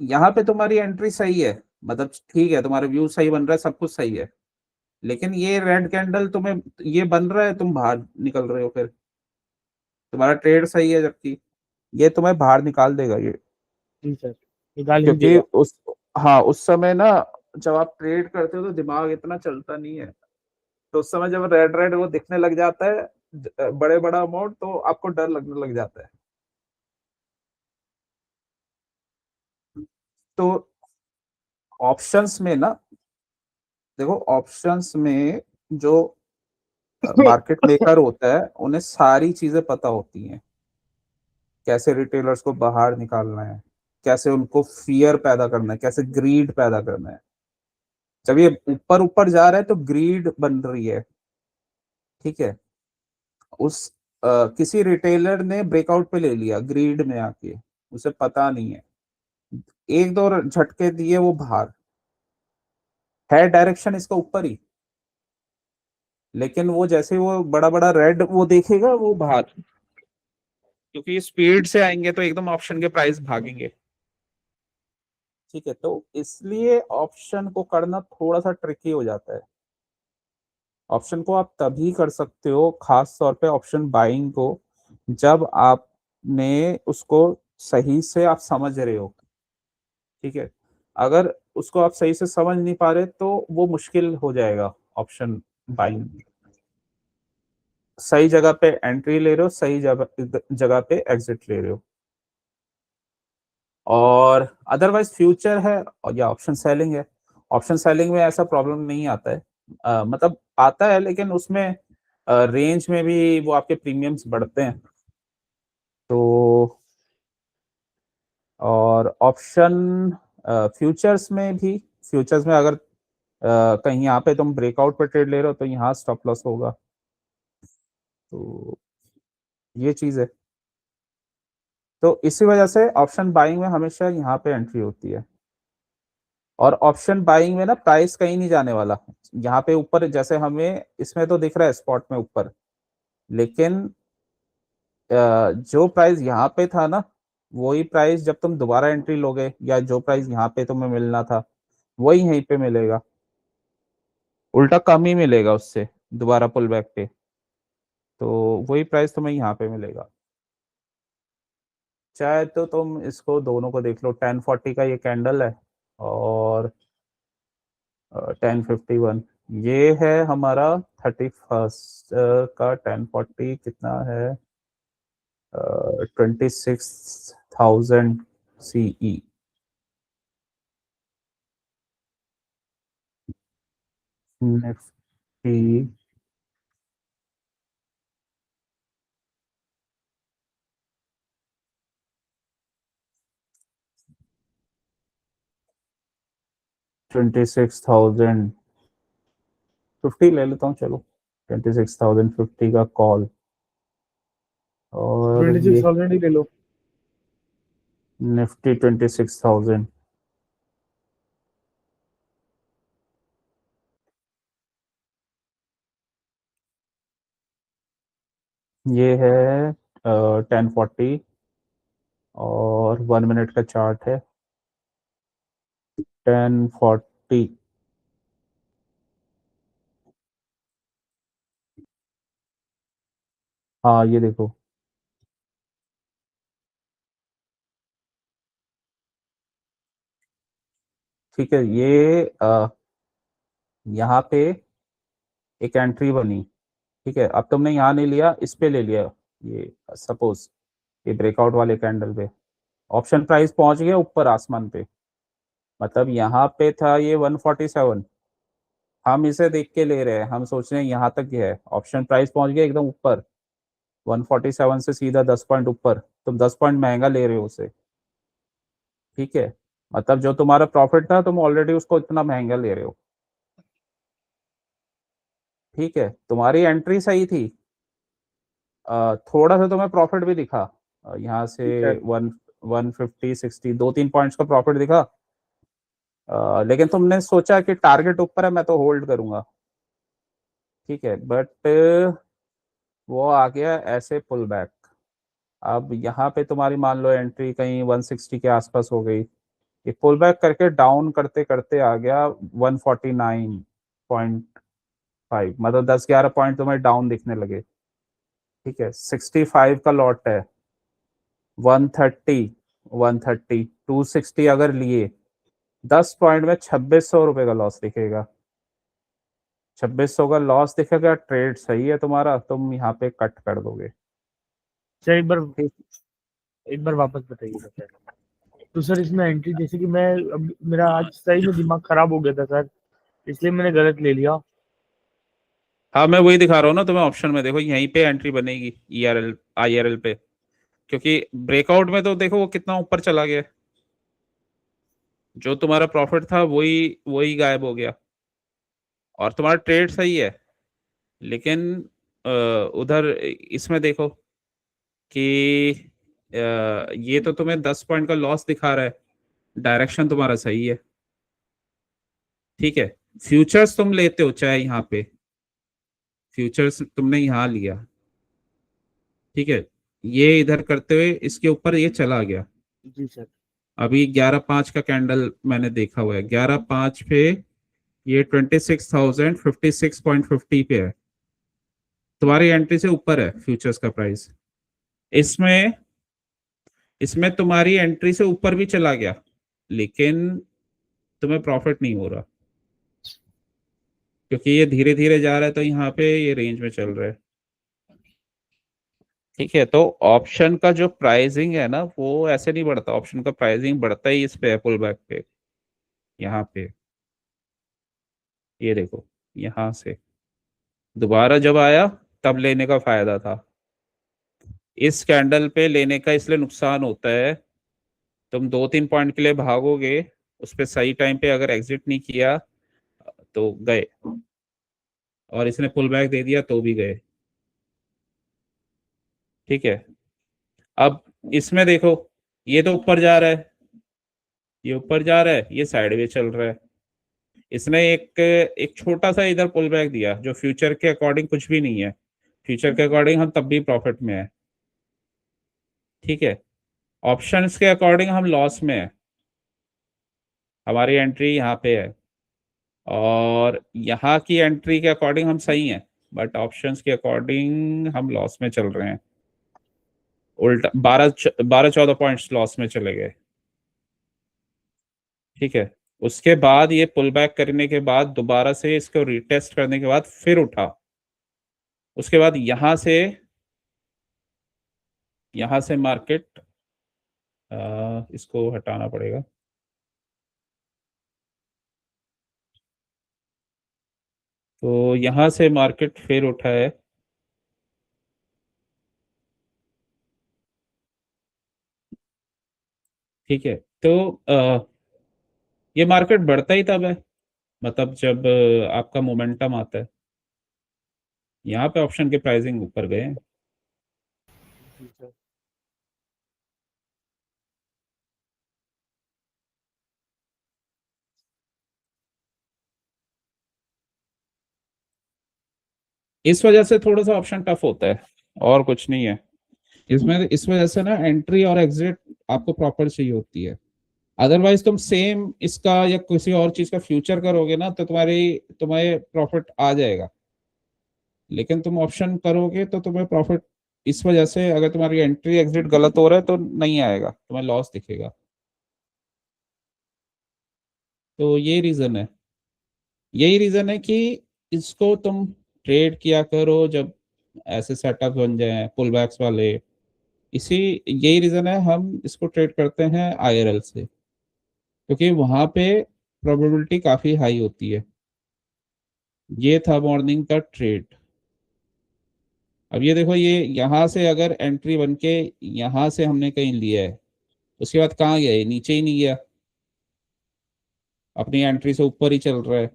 यहाँ पे तुम्हारी एंट्री सही है, मतलब ठीक है, तुम्हारा व्यू सही बन रहा है, सब कुछ सही है, लेकिन ये रेड कैंडल तुम्हें ये बन रहा है, तुम बाहर निकल रहे हो, फिर तुम्हारा ट्रेड सही है जबकि ये तुम्हें बाहर निकाल देगा ये, जी सर, निकाल ही क्योंकि देगा। उस, हाँ उस समय ना जब आप ट्रेड करते हो तो दिमाग इतना चलता नहीं है, तो उस समय जब रेड रेड वो दिखने लग जाता है बड़े बड़ा अमाउंट, तो आपको डर लगने लग जाता है। तो ऑप्शंस में ना, देखो ऑप्शंस में जो मार्केट मेकर होता है उन्हें सारी चीजें पता होती हैं, कैसे रिटेलर्स को बाहर निकालना है, कैसे उनको फियर पैदा करना है, कैसे ग्रीड पैदा करना है। जब ये ऊपर ऊपर जा रहा है तो ग्रीड बन रही है, ठीक है। उस किसी रिटेलर ने ब्रेकआउट पे ले लिया ग्रीड में आके, उसे पता नहीं है, एक दो झटके दिए वो बाहर, है डायरेक्शन इसका ऊपर ही, लेकिन वो जैसे वो बड़ा बड़ा रेड वो देखेगा वो बाहर, क्योंकि स्पीड से आएंगे तो एकदम ऑप्शन के प्राइस भागेंगे, ठीक है। तो इसलिए ऑप्शन को करना थोड़ा सा ट्रिकी हो जाता है। ऑप्शन को आप तभी कर सकते हो, खास तौर पे ऑप्शन बाइंग को, जब आपने उसको सही से आप समझ रहे हो, ठीक है। अगर उसको आप सही से समझ नहीं पा रहे तो वो मुश्किल हो जाएगा ऑप्शन बाइंग। सही जगह पे एंट्री ले रहे हो, सही जगह जगह पे एग्जिट ले रहे हो, और अदरवाइज फ्यूचर है और या ऑप्शन सेलिंग है। ऑप्शन सेलिंग में ऐसा प्रॉब्लम नहीं आता है, मतलब आता है लेकिन उसमें रेंज में भी वो आपके प्रीमियम्स बढ़ते हैं। तो और ऑप्शन फ्यूचर्स में भी, फ्यूचर्स में अगर कहीं यहाँ पे तुम ब्रेकआउट पे ट्रेड ले रहे हो तो यहाँ स्टॉप लॉस होगा, तो ये चीज है। तो इसी वजह से ऑप्शन बाइंग में हमेशा यहाँ पे एंट्री होती है, और ऑप्शन बाइंग में ना प्राइस कहीं नहीं जाने वाला। यहाँ पे ऊपर जैसे हमें इसमें तो दिख रहा है स्पॉट में ऊपर, लेकिन जो प्राइस यहाँ पे था ना, वही प्राइस जब तुम दोबारा एंट्री लोगे या जो प्राइस यहाँ पे तुम्हें मिलना था वही यहीं पे मिलेगा, उल्टा कम ही मिलेगा उससे दोबारा पुल बैक पे, तो वही प्राइस तुम्हें यहाँ पे मिलेगा। चाहे तो तुम इसको दोनों को देख लो, 1040 का ये कैंडल है और 1051, ये है हमारा 31st का 1040 कितना है, 26,000 CE। निफ्टी 26,050 ले लेता हूँ चलो, 26,050 का कॉल, और ट्वेंटी ये सिक्स थाउजेंड ही ले लो। निफ्टी 26,000। ये है 1040 और 1 मिनट का चार्ट है। 1040। हाँ ये देखो। ठीक है, ये यहाँ पे एक एंट्री बनी। ठीक है, अब तुमने यहाँ नहीं लिया, इस पे ले लिया। ये सपोज ये ब्रेकआउट वाले कैंडल पे ऑप्शन प्राइस पहुंच गया ऊपर आसमान पे। मतलब यहाँ पे था ये 147। हम इसे देख के ले रहे हैं, हम सोच रहे हैं यहाँ तक है, ऑप्शन प्राइस पहुंच गया एकदम ऊपर 147 से सीधा 10 पॉइंट ऊपर। तुम 10 पॉइंट महंगा ले रहे हो उसे। ठीक है, मतलब जो तुम्हारा प्रॉफिट था तुम ऑलरेडी उसको इतना महंगा ले रहे हो। ठीक है, तुम्हारी एंट्री सही थी। थोड़ा सा तुम्हें प्रॉफिट भी दिखा। यहाँ से जी सर। 150 60 2-3 पॉइंट्स का प्रॉफिट दिखा। लेकिन तुमने सोचा कि टारगेट ऊपर है, मैं तो होल्ड करूंगा। ठीक है, बट वो आ गया ऐसे पुल बैक। अब यहाँ पे तुम्हारी मान लो एंट्री कहीं 160 के आसपास हो गई। ये पुल बैक करके डाउन करते करते आ गया 149.5, मतलब 10-11 पॉइंट तुम्हें डाउन दिखने लगे। ठीक है, 65 का लॉट है। 130, 130, 260 अगर लिए 10 पॉइंट में 2600 रुपये का लॉस दिखेगा। 2600 का लॉस दिखेगा, ट्रेड सही है तुम्हारा, तुम यहाँ पे कट कर दोगे। सर ठीक। एक बार वापस बताइएगा सर। तो सर इसमें एंट्री जैसे कि मैं अब मेरा आज सही में दिमाग खराब हो गया था सर, इसलिए मैंने गलत ले लिया। हाँ मैं वही दिखा रहा हूँ ना तुम्हें, ऑप्शन में देखो यहीं पे एंट्री बनेगी ईआरएल आईआरएल पे। क्योंकि ब्रेकआउट में तो देखो वो कितना ऊपर चला गया, जो तुम्हारा प्रॉफिट था वही वही गायब हो गया। और तुम्हारा ट्रेड सही है, लेकिन उधर इसमें देखो कि ये तो तुम्हें 10 पॉइंट का लॉस दिखा रहा है। डायरेक्शन तुम्हारा सही है। ठीक है, फ्यूचर्स तुम लेते हो चाहे यहाँ पे, फ्यूचर्स तुमने यहाँ लिया। ठीक है, ये इधर करते हुए इसके ऊपर ये चला गया। जी सर। अभी 11/5 का कैंडल मैंने देखा हुआ है, 11/5 पे ये 26,056.50 पे है। तुम्हारी एंट्री से ऊपर है फ्यूचर्स का प्राइस। इसमें इसमें तुम्हारी एंट्री से ऊपर भी चला गया, लेकिन तुम्हें प्रॉफिट नहीं हो रहा, क्योंकि ये धीरे धीरे जा रहा है तो यहाँ पे ये रेंज में चल रहा है। ठीक है, तो ऑप्शन का जो प्राइसिंग है ना वो ऐसे नहीं बढ़ता, ऑप्शन का प्राइसिंग बढ़ता ही इस पे है, पुल बैक पे। यहाँ पे ये देखो, यहाँ से दोबारा जब आया तब लेने का फायदा था। इस कैंडल पे लेने का इसलिए नुकसान होता है, तुम 2-3 पॉइंट के लिए भागोगे, उस पे सही टाइम पे अगर एग्जिट नहीं किया तो गए, और इसने पुल बैक दे दिया तो भी गए। ठीक है, अब इसमें देखो, ये तो ऊपर जा रहा है, ये ऊपर जा रहा है, ये साइडवेज चल रहा है। इसने एक एक छोटा सा इधर पुल बैक दिया जो फ्यूचर के अकॉर्डिंग कुछ भी नहीं है। फ्यूचर के अकॉर्डिंग हम तब भी प्रॉफिट में है। ठीक है, ऑप्शंस के अकॉर्डिंग हम लॉस में है, हमारी एंट्री यहाँ पे है। और यहाँ की एंट्री के अकॉर्डिंग हम सही हैं, बट ऑप्शंस के अकॉर्डिंग हम लॉस में चल रहे हैं। उल्टा 12-14 पॉइंट्स लॉस में चले गए। ठीक है, उसके बाद ये पुल बैक करने के बाद दोबारा से इसको रिटेस्ट करने के बाद फिर उठा। उसके बाद यहाँ से मार्केट, इसको हटाना पड़ेगा। तो यहाँ से मार्केट फिर उठा है। ठीक है, तो ये मार्केट बढ़ता ही तब है, मतलब जब आपका मोमेंटम आता है। यहाँ पे ऑप्शन के प्राइसिंग ऊपर गए। जी सर। इस वजह से थोड़ा सा ऑप्शन टफ होता है, और कुछ नहीं है इसमें। इस वजह से ना एंट्री और एग्जिट आपको प्रॉपर चाहिए होती है। अदरवाइज तुम सेम इसका या किसी और चीज का फ्यूचर करोगे ना तो तुम्हें प्रॉफिट आ जाएगा। लेकिन तुम ऑप्शन करोगे तो तुम्हें प्रॉफिट, इस वजह से अगर तुम्हारी एंट्री एग्जिट गलत हो रहा है तो नहीं आएगा, तुम्हें लॉस दिखेगा। तो यही रीजन है कि इसको तुम ट्रेड किया करो जब ऐसे सेटअप बन जाए पुल बैक्स वाले। इसी यही रीजन है हम इसको ट्रेड करते हैं आईआरएल से, क्योंकि वहां पे प्रोबेबिलिटी काफी हाई होती है। ये था मॉर्निंग का ट्रेड। अब ये देखो, ये यहाँ से अगर एंट्री बन के यहाँ से हमने कहीं लिया है, उसके बाद कहाँ गया, ये नीचे ही नहीं गया, अपनी एंट्री से ऊपर ही चल रहा है।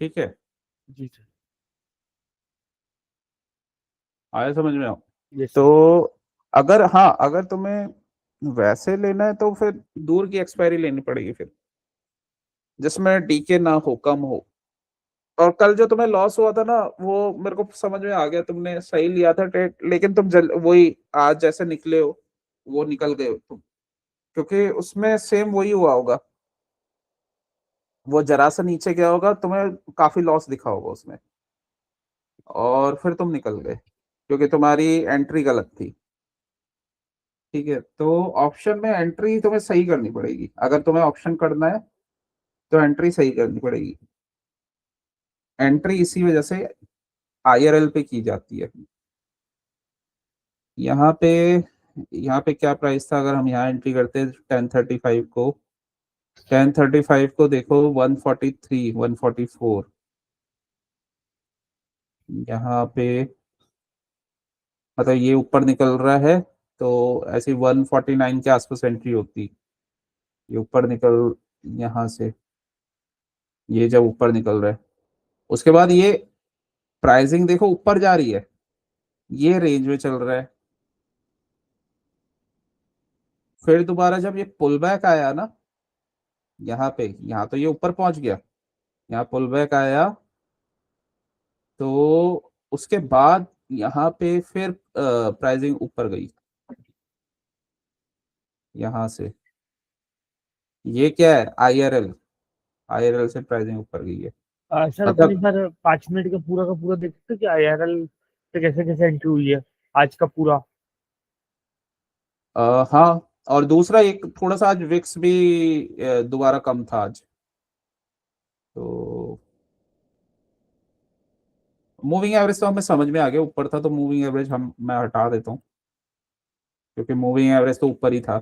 ठीक है, जी सर। आया समझ में आओ। Yes sir. तो अगर, हाँ, अगर तुम्हें वैसे लेना है तो फिर दूर की एक्सपायरी लेनी पड़ेगी फिर, जिसमें डीके ना हो, कम हो। और कल जो तुम्हें लॉस हुआ था ना, वो मेरे को समझ में आ गया, तुमने सही लिया था ट्रेड, लेकिन तुम वही आज जैसे निकले हो वो निकल गए हो तुम, क्योंकि उसमें सेम वही हुआ होगा। वो जरा सा नीचे गया होगा, तुम्हें काफी लॉस दिखा होगा उसमें, और फिर तुम निकल गए क्योंकि तुम्हारी एंट्री गलत थी। ठीक है, तो ऑप्शन में एंट्री तुम्हें सही करनी पड़ेगी। अगर तुम्हें ऑप्शन करना है तो एंट्री सही करनी पड़ेगी। एंट्री इसी वजह से आईआरएल पे की जाती है। यहाँ पे यहाँ पे क्या प्राइस था, अगर हम यहाँ एंट्री करते हैं 1035 को, 1035 को देखो, 143, 144 यहाँ पे, मतलब ये ऊपर निकल रहा है तो ऐसी 149 के आसपास एंट्री होती। ये ऊपर निकल, यहाँ से ये जब ऊपर निकल रहा है, उसके बाद ये प्राइसिंग देखो ऊपर जा रही है, ये रेंज में चल रहा है। फिर दोबारा जब ये पुल बैक आया ना, यहाँ पे, यहाँ तो ये ऊपर पहुंच गया, यहाँ पुल बैक आया, तो उसके बाद यहाँ पे फिर प्राइसिंग ऊपर गई, यहाँ से। ये क्या है, आईआरएल, आईआरएल से प्राइसिंग ऊपर गई है। सर अपन एक मतलब बार 5 मिनट का पूरा देख सकते हैं कि आईआरएल से कैसे कैसे एंट्री हुई है आज का पूरा। हाँ, और दूसरा एक थोड़ा सा आज विक्स भी दोबारा कम था आज। तो मूविंग एवरेज तो हमें समझ में आ गया, ऊपर था, तो मूविंग एवरेज मैं हटा देता हूँ, क्योंकि मूविंग एवरेज तो ऊपर ही था।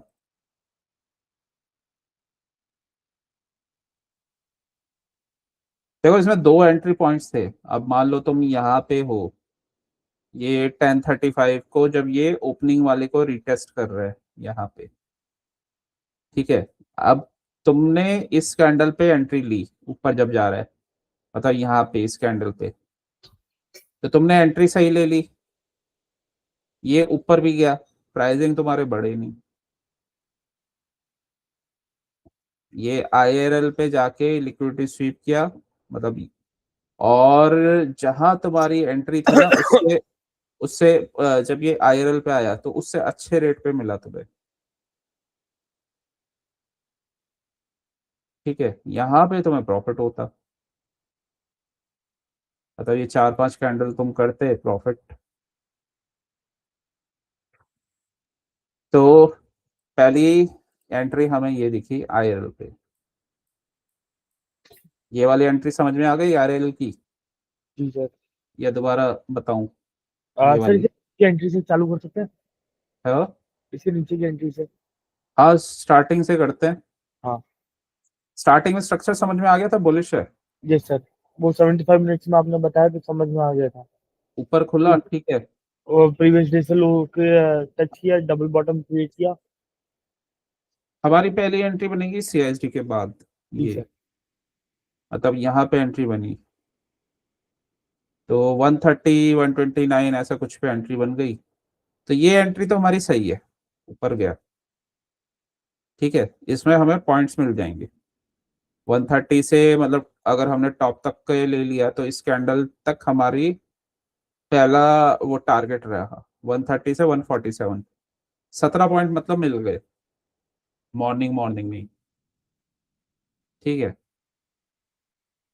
देखो, इसमें दो एंट्री पॉइंट्स थे। अब मान लो तुम यहाँ पे हो, ये 1035 को जब ये ओपनिंग वाले को रिटेस्ट कर रहा है यहाँ पे, ठीक है। अब तुमने इस कैंडल पे एंट्री ली, ऊपर जब जा रहा है, मतलब यहाँ पे इस कैंडल पे, तो तुमने एंट्री सही ले ली, ये ऊपर भी गया, प्राइसिंग तुम्हारे बढ़े नहीं। ये आईआरएल पे जाके लिक्विडिटी स्वीप किया, मतलब, और जहां तुम्हारी एंट्री थी ना, उससे उससे जब ये आईआरएल पे आया तो उससे अच्छे रेट पे मिला तुम्हें। ठीक है, यहाँ पे तुम्हें प्रॉफिट होता, मतलब ये 4-5 कैंडल तुम करते प्रॉफिट। तो पहली एंट्री हमें ये दिखी आईआरएल पे। ये वाली एंट्री समझ में आ गई आईआरएल की, जी सर। या दोबारा बताऊं? ये सर वाली इसे एंट्री से चालू कर सकते हैं, है। इसके नीचे की एंट्री से। हाँ, स्टार्टिंग से करते हैं। हाँ। स्टार्टिंग में स्ट्रक्चर समझ में आ गया था, बुलिश है, यस सर। वो 75 मिनट्स में आपने बताया तो समझ में आ गया था। ऊपर खुला, ठीक है। और प्रीवियस डे से लो के टच किया, डबल बॉटम क्रिएट किया। हमारी पहली एंट्री बनेगी सीएसडी के बाद, जी ये सर। मतलब यहाँ पे एंट्री बनी, तो 130, 129 ऐसा कुछ पे एंट्री बन गई। तो ये एंट्री तो हमारी सही है, ऊपर गया, ठीक है, इसमें हमें पॉइंट्स मिल जाएंगे 130 से, मतलब अगर हमने टॉप तक के ले लिया तो इस कैंडल तक हमारी पहला वो टारगेट रहा 130 से 147, 17 पॉइंट मतलब मिल गए मॉर्निंग मॉर्निंग में, ठीक है।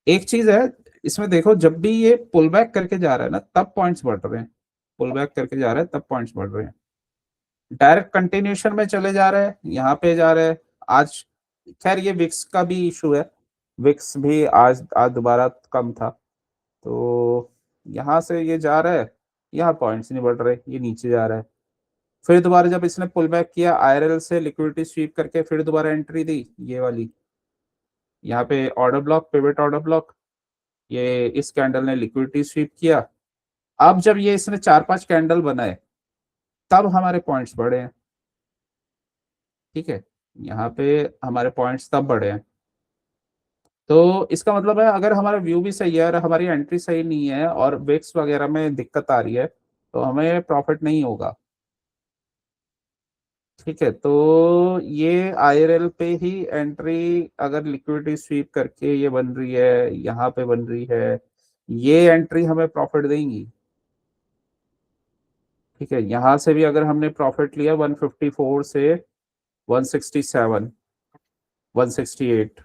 एक चीज है इसमें देखो, जब भी ये पुल बैक करके जा रहा है ना तब पॉइंट्स बढ़ रहे हैं, पुल बैक करके जा रहा है तब पॉइंट्स बढ़ रहे हैं, डायरेक्ट कंटिन्यूशन में चले जा रहे हैं, यहाँ पे जा रहे हैं आज। खैर ये विक्स का भी इशू है, विक्स भी आज आज दोबारा कम था, तो यहाँ से ये जा रहा है, यहाँ पॉइंट्स नहीं बढ़ रहे, ये नीचे जा रहा है। फिर दोबारा जब इसने पुल बैक किया आईआरएल से लिक्विडिटी स्वीप करके फिर दोबारा एंट्री दी, ये वाली यहाँ पे order block, pivot order block, ये इस कैंडल ने लिक्विडिटी स्वीप किया। अब जब ये इसने 4-5 कैंडल बनाए तब हमारे पॉइंट्स बढ़े हैं, ठीक है, यहाँ पे हमारे पॉइंट्स तब बढ़े हैं। तो इसका मतलब है अगर हमारा व्यू भी सही है और हमारी एंट्री सही नहीं है और विक्स वगैरह में दिक्कत आ रही है तो हमें प्रॉफिट नहीं होगा, ठीक है। तो ये आईआरएल पे ही एंट्री अगर लिक्विडिटी स्वीप करके ये बन रही है, यहाँ पे बन रही है, ये एंट्री हमें प्रॉफिट देंगी, ठीक है। यहाँ से भी अगर हमने प्रॉफिट लिया 154 से 167 168,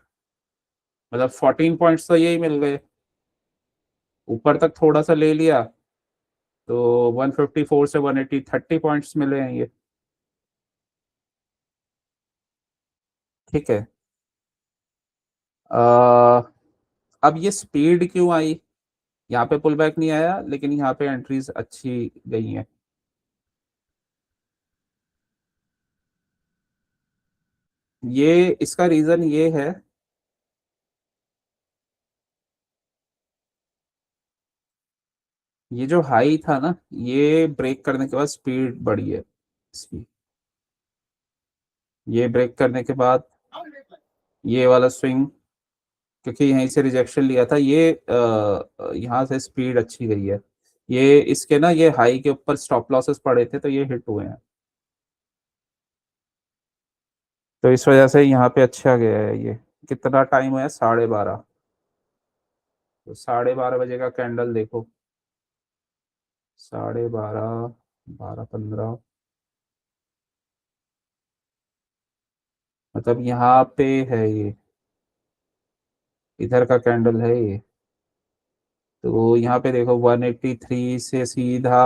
मतलब 14 पॉइंट्स तो यही मिल गए, ऊपर तक थोड़ा सा ले लिया तो 154 से 180 30 पॉइंट्स मिले हैं ये, ठीक है। आ, अब ये स्पीड क्यों आई, यहाँ पे पुल बैक नहीं आया लेकिन यहाँ पे एंट्रीज अच्छी गई हैं, ये इसका रीजन ये है, ये जो हाई था ना ये ब्रेक करने के बाद स्पीड बढ़ी है इसकी, ये ब्रेक करने के बाद ये वाला स्विंग, क्योंकि यहीं से रिजेक्शन लिया था ये, यहाँ से स्पीड अच्छी गई है, ये इसके ना ये हाई के ऊपर स्टॉप लॉसेस पड़े थे तो ये हिट हुए हैं, तो इस वजह से यहाँ पे अच्छा गया है ये। कितना टाइम है, 12:30, तो 12:30 बजे का कैंडल देखो, 12:30, 12:15, मतलब यहाँ पे है ये, इधर का कैंडल है ये, तो यहाँ पे देखो 183 से सीधा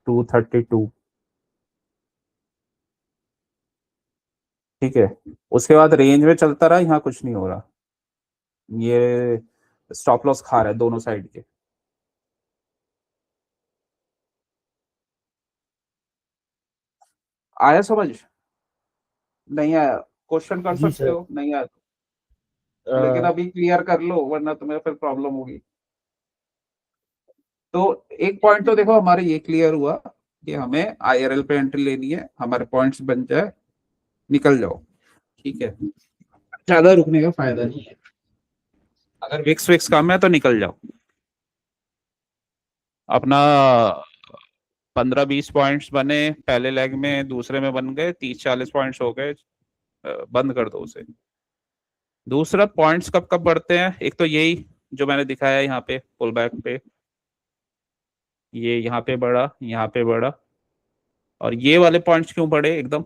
232, ठीक है। उसके बाद रेंज में चलता रहा, यहाँ कुछ नहीं हो रहा, ये स्टॉप लॉस खा रहा है दोनों साइड के। आया समझ, नहीं आया क्वेश्चन कर जी सकते सर। हो, नहीं आया तो। लेकिन अ, अभी क्लियर कर लो वरना तुम्हें फिर प्रॉब्लम होगी। तो एक पॉइंट तो देखो हमारे ये क्लियर हुआ कि हमें आईआरएल पे एंट्री लेनी है, हमारे पॉइंट्स बन जाए, निकल जाओ, ठीक है, ज्यादा रुकने का फायदा नहीं है, अगर विक्स विक्स कम है तो निकल जाओ। अपना 15-20 पॉइंट्स बने पहले लेग में, दूसरे में बन गए 30-40 पॉइंट्स हो गए, बंद कर दो उसे। दूसरा पॉइंट्स कब कब बढ़ते हैं, एक तो यही जो मैंने दिखाया है यहाँ पे पुल बैक पे, ये यहाँ पे बढ़ा, यहाँ पे बढ़ा, और ये वाले पॉइंट्स क्यों बढ़े एकदम,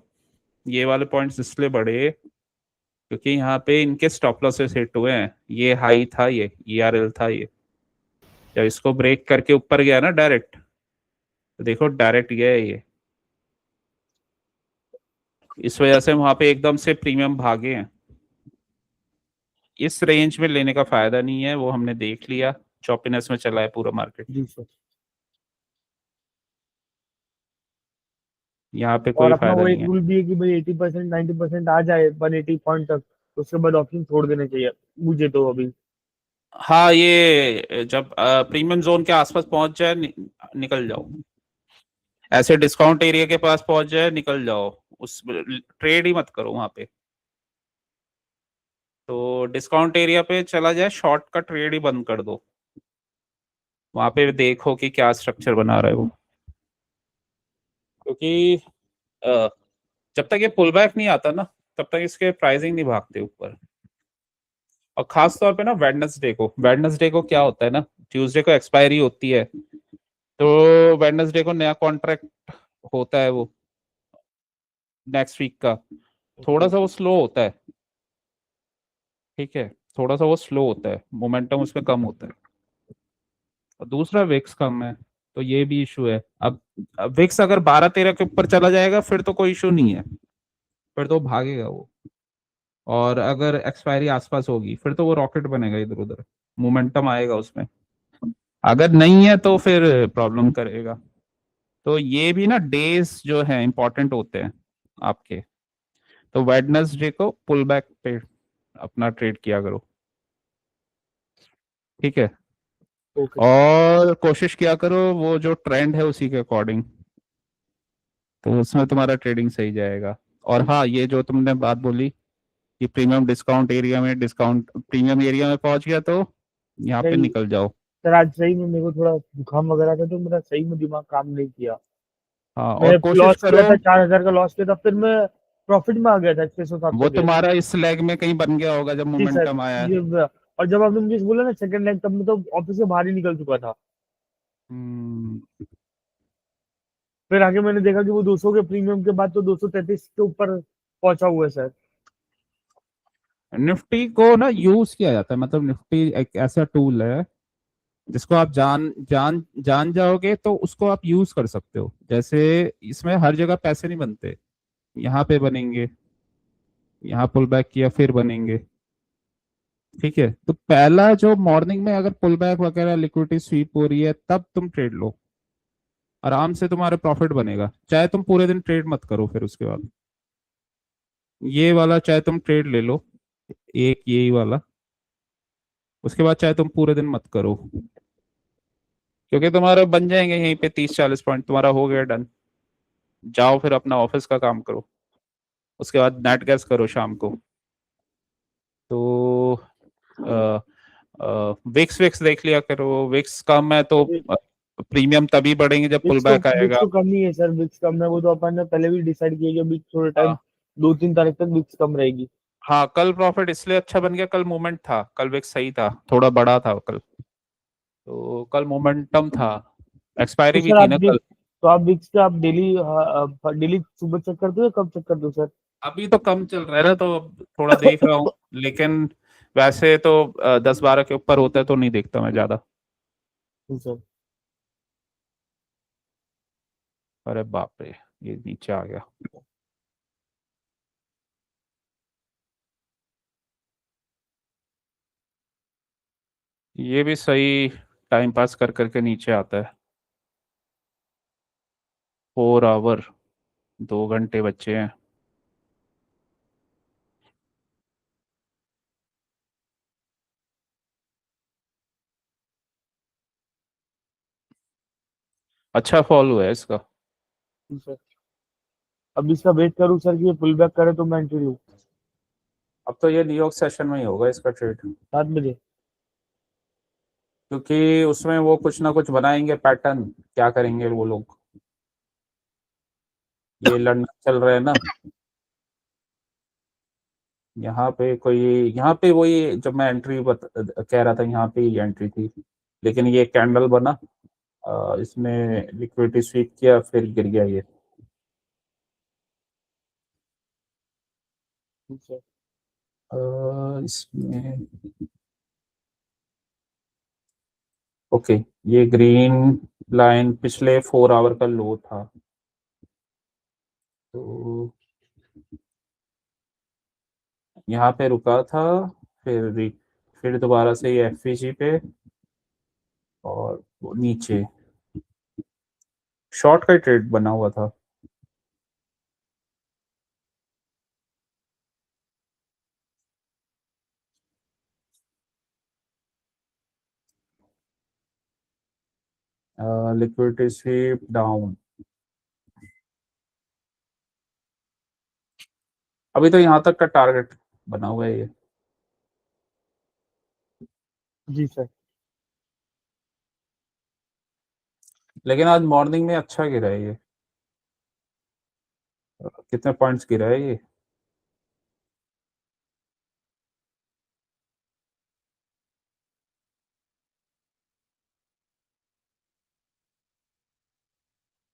ये वाले पॉइंट्स इसलिए बढ़े क्योंकि यहाँ पे इनके स्टॉप लॉसेस हिट हुए हैं, ये हाई था, ये ईआरएल था, ये जब इसको ब्रेक करके ऊपर गया ना डायरेक्ट, तो देखो डायरेक्ट गया है ये, इस वजह से वहां पे एकदम से प्रीमियम भागे हैं। इस रेंज में लेने का फायदा नहीं है, वो हमने देख लिया, चॉपीनेस में चला है पूरा मार्केट, जी सर। यहाँ पे और कोई अपना फायदा वो नहीं एक है। रूल भी है कि भाई 80% 90% आ जाए 180 पॉइंट तक, तो उसके बाद ऑप्शन छोड़ देने चाहिए मुझे तो अभी। हाँ ये जब प्रीमियम जोन के आसपास पहुंच जाए निकल जाओ, ऐसे डिस्काउंट एरिया के पास पहुंच जाए निकल जाओ, उस ट्रेड ही मत करो वहां पे, तो डिस्काउंट एरिया पे चला जाए शॉर्ट का ट्रेड ही बंद कर दो, वहां पे देखो कि क्या स्ट्रक्चर बना रहा है वो। क्योंकि अ, जब तक ये पुल बैक नहीं आता ना, तब तक इसके प्राइसिंग नहीं भागते ऊपर। और खास तौर पे ना वेडनेसडे को क्या होता है ना, ट्यूसडे को एक्सपायरी होती है, तो वेडनेसडे को नया कॉन्ट्रैक्ट होता है वो नेक्स्ट वीक का। थोड़ा ओके। सा वो स्लो होता है, ठीक है, थोड़ा सा वो स्लो होता है, मोमेंटम उसमें कम होता है। और दूसरा विक्स कम है, तो ये भी इशू है। अब विक्स अगर 12-13 के ऊपर चला जाएगा फिर तो कोई इशू नहीं है, फिर तो भागेगा वो। और अगर एक्सपायरी आसपास होगी फिर तो वो रॉकेट बनेगा इधर उधर, मोमेंटम आएगा उसमें। अगर नहीं है तो फिर प्रॉब्लम करेगा। तो ये भी ना डेज जो है इंपॉर्टेंट होते हैं आपके। तो वेडनेसडे को पुल बैक पे अपना ट्रेड किया करो, ठीक है। Okay sir. और कोशिश किया करो वो जो ट्रेंड है उसी के अकॉर्डिंग, तो उसमें तुम्हारा ट्रेडिंग सही जाएगा। और हाँ, ये जो तुमने बात बोली कि प्रीमियम डिस्काउंट एरिया में, डिस्काउंट प्रीमियम एरिया में पहुंच गया तो यहाँ पे नहीं निकल जाओ। सर, आज सही में मेरे को थोड़ा जुकाम वगैरह था, तो मेरा सही में दिमाग काम नहीं किया। हाँ, और मैंने कोशिश लॉस किया करो। था, 4,000 का लॉस किया था, फिर मैं प्रॉफिट में आ गया था 600-700 वो के। तुम्हारा इस लेग में कहीं बन गया होगा जब जी सर। मोमेंटम आया है। ये और जब आपने मुझे बोला ना सेकंड लाइन, तब मैं तो ऑफिस से बाहर ही निकल चुका था। हम्म। फिर आगे मैंने देखा कि वो 200 के प्रीमियम के बाद तो 233 के ऊपर पहुंचा हुआ है सर। निफ्टी को ना यूज किया जाता है, मतलब निफ्टी एक ऐसा टूल है जिसको आप जान जान जान जाओगे तो उसको आप यूज कर सकते हो। जैसे इसमें हर जगह पैसे नहीं बनते, यहाँ पे बनेंगे, यहाँ पुल बैक किया फिर बनेंगे, ठीक है। तो पहला जो मॉर्निंग में अगर पुल बैक वगैरह लिक्विडिटी स्वीप हो रही है तब तुम ट्रेड लो, आराम से तुम्हारा प्रॉफिट बनेगा। चाहे तुम पूरे दिन ट्रेड मत करो, फिर उसके बाद ये वाला चाहे तुम ट्रेड ले लो, एक यही वाला, उसके बाद चाहे तुम पूरे दिन मत करो, क्योंकि तुम्हारा बन जाएंगे यहीं पे 30-40 पॉइंट, तुम्हारा हो गया डन। जाओ फिर अपना ऑफिस का काम करो, उसके बाद नेट गैस करो शाम को। तो विक्स विक्स देख लिया करो, विक्स कम है तो प्रीमियम तभी बढ़ेंगे जब पुल बैक विक्स आएगा। तो कम ही है सर, विक्स कम है, वो तो अपन ने पहले भी डिसाइड किया कि विक्स थोड़े टाइम, हाँ 2-3 तारीख तक विक्स कम रहेगी। हाँ, कल प्रॉफिट इसलिए अच्छा बन गया, कल मूवमेंट था, कल विक्स सही था, थोड़ा बड़ा था कल, तो कल मोमेंटम था। तो एक्सपायरी भी सर थी आप ना कल। तो आप विक्स का आप डेली डेली सुबह चेक करते हो या कब चेक करते हो सर? अभी तो कम चल रहा है ना, तो अब थोड़ा देख रहा हूँ, लेकिन वैसे तो 10-12 के ऊपर होता है तो नहीं देखता मैं ज्यादा। जी सर। अरे बाप रे, ये नीचे आ गया। ये भी सही, टाइम पास कर करके नीचे आता है। 4 आवर, 2 घंटे बचे हैं। अच्छा फॉल हुआ है इसका। जी सर। अब इसका वेट करूँ सर कि ये पुल बैक करे तो मैं एंट्री लूँ? अब तो ये न्यूयॉर्क सेशन में ही होगा इसका ट्रेड, 7 बजे। क्योंकि उसमें वो कुछ ना कुछ बनाएंगे पैटर्न, क्या करेंगे वो लोग। ये लंदन चल रहा है ना, यहाँ पे कोई, यहाँ पे वही जब मैं कह रहा था, यहाँ पे ही एंट्री थी, लेकिन ये कैंडल बना, इसमें लिक्विडिटी स्वीप किया फिर गिर गया ये। जी सर। इसमें ओके, ये ग्रीन लाइन पिछले 4 आवर का लो था, तो यहाँ पे रुका था, फिर दोबारा से ये एफवीजी पे, और वो नीचे शॉर्ट का ट्रेड बना हुआ था। Liquidity SVEEP down. अभी तो यहाँ तक का टारगेट बना हुआ है ये, जी सर। लेकिन आज मॉर्निंग में अच्छा गिरा है ये। कितने पॉइंट्स गिरा है ये?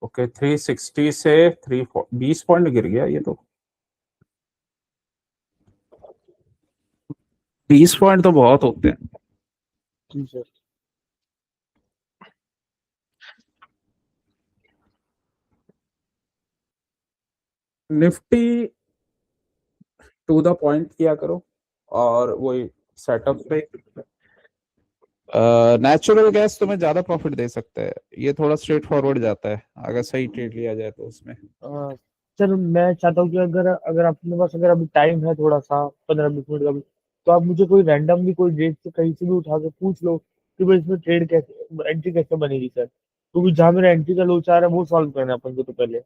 ओके, 360 से 20 पॉइंट गिर गया ये तो। 20 पॉइंट तो बहुत होते हैं। जी sir. Nifty to the point किया करो, और वही सेटअप पे। नेचुरल गैस तुम्हें ज्यादा प्रॉफिट दे सकता है, ये थोड़ा स्ट्रेट फॉरवर्ड जाता है अगर सही ट्रेड लिया जाए तो उसमें। अ, सर मैं चाहता हूँ कि अगर अगर आपके पास अगर अभी टाइम है थोड़ा सा 15-20 मिनट का भी, तो आप मुझे कोई रैंडम भी कोई डेट से कहीं से भी उठा के पूछ लो कि भाई इसमें ट्रेड कैसे, एंट्री कैसे बनेगी सर, क्योंकि जहाँ मेरा एंट्री का लोच आ रहा है वो सॉल्व करना है अपन को तो पहले।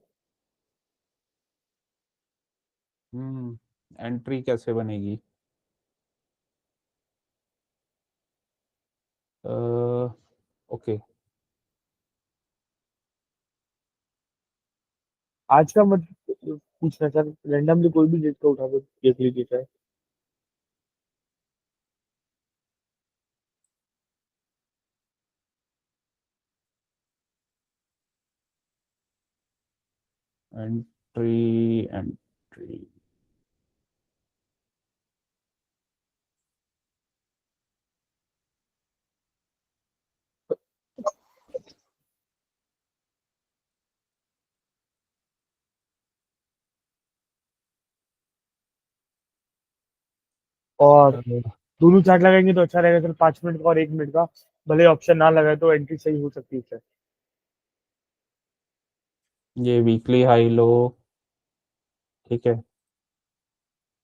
एंट्री कैसे बनेगी? ओके। आज का मत पूछना सर, रैंडमली कोई भी डेट का उठा के देख लीजिए सर। Entry entry. और दोनों चार्ट लगाएंगे तो अच्छा रहेगा सर, 5 मिनट का और 1 मिनट का। भले ऑप्शन ना लगाए तो एंट्री सही हो सकती है सर। ये वीकली हाई लो, ठीक है।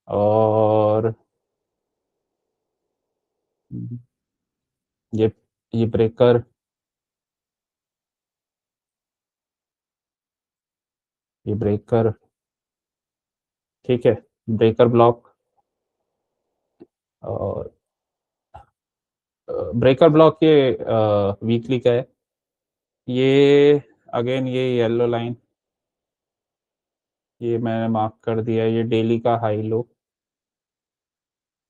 और ये ये ब्रेकर, ये ब्रेकर, ठीक है। ब्रेकर ब्लॉक, और ब्रेकर ब्लॉक ये वीकली का है। ये अगेन ये येलो लाइन, ये मैंने मार्क कर दिया है, ये डेली का हाई लो,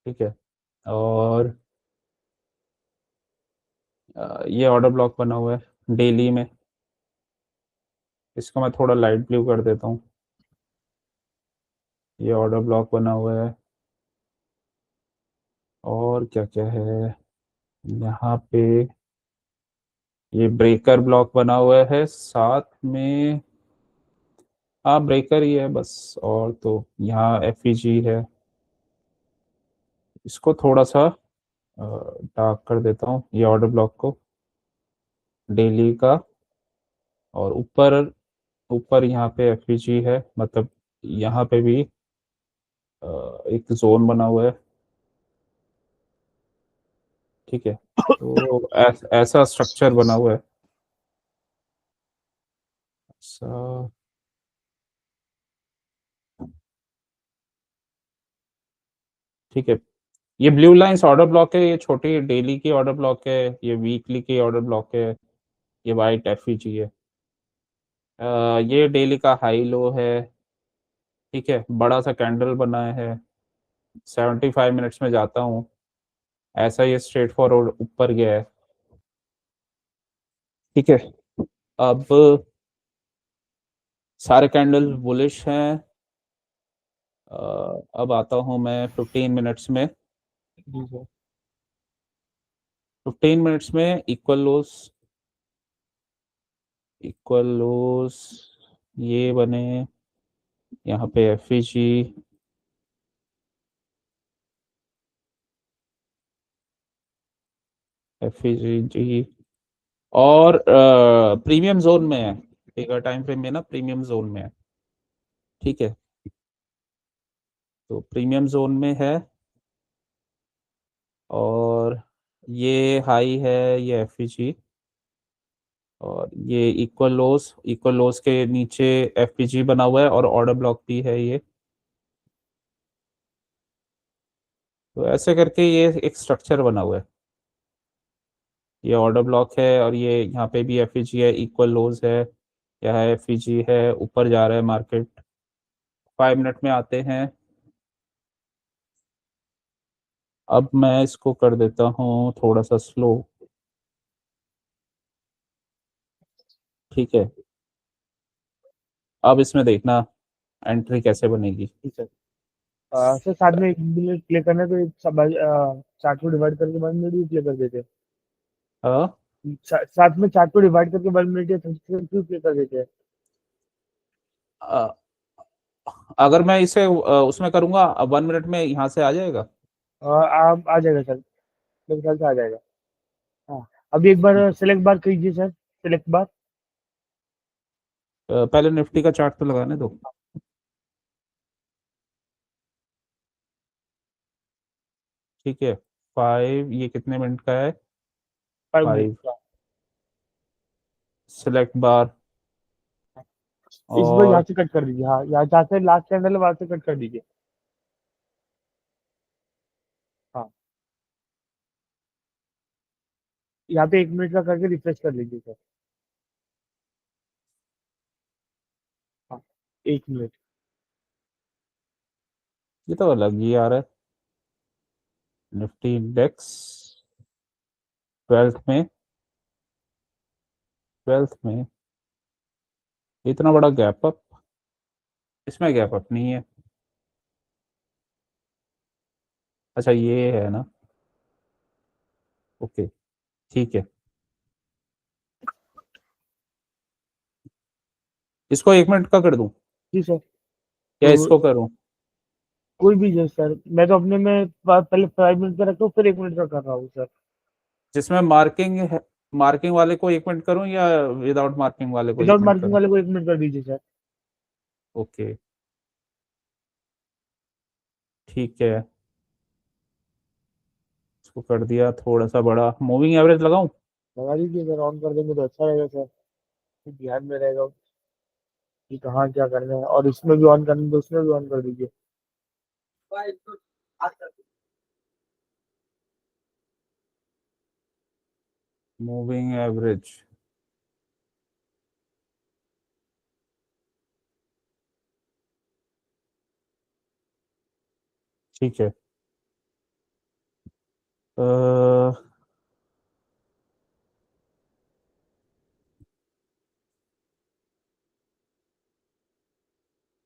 ठीक है। और ये ऑर्डर ब्लॉक बना हुआ है डेली में। इसको मैं थोड़ा लाइट ब्लू कर देता हूँ। ये ऑर्डर ब्लॉक बना हुआ है। और क्या क्या है यहाँ पे? ये ब्रेकर ब्लॉक बना हुआ है साथ में। हाँ, ब्रेकर ही है बस, और तो यहाँ एफईजी है। इसको थोड़ा सा डार्क कर देता हूँ, ये ऑर्डर ब्लॉक को, डेली का। और ऊपर, ऊपर यहाँ पे एफईजी है, मतलब यहाँ पे भी एक जोन बना हुआ है, ठीक है। तो ऐसा स्ट्रक्चर बना हुआ है। ऐसा, ठीक है। ये ब्लू लाइंस ऑर्डर ब्लॉक है, ये छोटी डेली की ऑर्डर ब्लॉक है, ये वीकली की ऑर्डर ब्लॉक है। ये वाइट एफईजी है। ये डेली का हाई लो है, ठीक है। बड़ा सा कैंडल बना है, 75 मिनट्स में जाता हूँ, ऐसा ये स्ट्रेट फॉरवर्ड ऊपर गया है, ठीक है। अब सारे कैंडल बुलिश हैं। अब आता हूँ मैं 15 मिनट्स में। जी सर। 15 मिनट्स में इक्वल लोस ये बने, यहाँ पे एफईजी, एफईजी, और प्रीमियम जोन में है। एक टाइम फ्रेम में ना प्रीमियम जोन में है, ठीक है। तो प्रीमियम जोन में है, और ये हाई है, ये एफईजी, और ये इक्वल लोस के नीचे एफपीजी बना हुआ है, और ऑर्डर ब्लॉक भी है ये। तो ऐसे करके ये एक स्ट्रक्चर बना हुआ है। ये ऑर्डर ब्लॉक है, और ये यहाँ पे भी एफईजी है, इक्वल लोस है, यहाँ एफईजी है, ऊपर जा रहा है मार्केट। 5 मिनट में आते हैं। अब मैं इसको कर देता हूँ थोड़ा सा स्लो। ठीक है, अब इसमें देखना एंट्री कैसे बनेगी। जी सर। सर साथ में 1 मिनट प्ले करना है तो एक सब चार्ट को डिवाइड करके 1 मिनट भी प्ले कर देते हैं। हाँ, साथ में चार्ट को डिवाइड करके 1 मिनट या 30 सेकंड क्यों प्ले कर देते हैं? अ, अगर मैं इसे उसमें करूंगा 1 मिनट में यहाँ से आ जाएगा। आप आ जाएगा सर, मेरे ख्याल से आ जाएगा। हाँ, अभी एक बार सेलेक्ट बार कीजिए सर, सेलेक्ट बार। पहले निफ्टी का चार्ट तो लगाने दो। ठीक है, 5, ये कितने मिनट का है? 5 मिनट 5। का। सिलेक्ट बार। इस बार यहाँ और से कट कर दीजिए, हाँ यहाँ जहाँ से लास्ट कैंडल है वहां से कट कर दीजिए। हाँ, यहाँ पे 1 मिनट का करके रिफ्रेश कर लीजिए सर। हाँ, 1 मिनट। ये तो अलग ही आ रहा है। निफ्टी इंडेक्स 12th में, 12th में इतना बड़ा गैप अप, इसमें गैप अप नहीं है। अच्छा, ये है ना। ओके, ठीक है। इसको 1 मिनट का कर दूं जी सर। या तो इसको करूं? कोई भी है सर, मैं तो अपने में पहले 5 मिनट का रखता हूँ फिर 1 मिनट का कर रहा हूँ सर। जिसमें मार्किंग है, मार्किंग वाले को 1 मिनट करूं या विदाउट मार्किंग वाले को एक विदाउट मिनट मार्किंग करूं? वाले को 1 मिनट कर दीजिए सर। ओके, ठीक है। इसको कर दिया थोड़ा सा बड़ा। मूविंग एवरेज लगाऊं? लगा दीजिए सर, ऑन कर देंगे तो अच्छा रहेगा सर, फिर ध्यान में रहेगा कि कहाँ क्या करना है, और इसमें भी ऑन करना है तो उसमें भी ऑन कर दीजिए। मूविंग एवरेज, ठीक है। अ,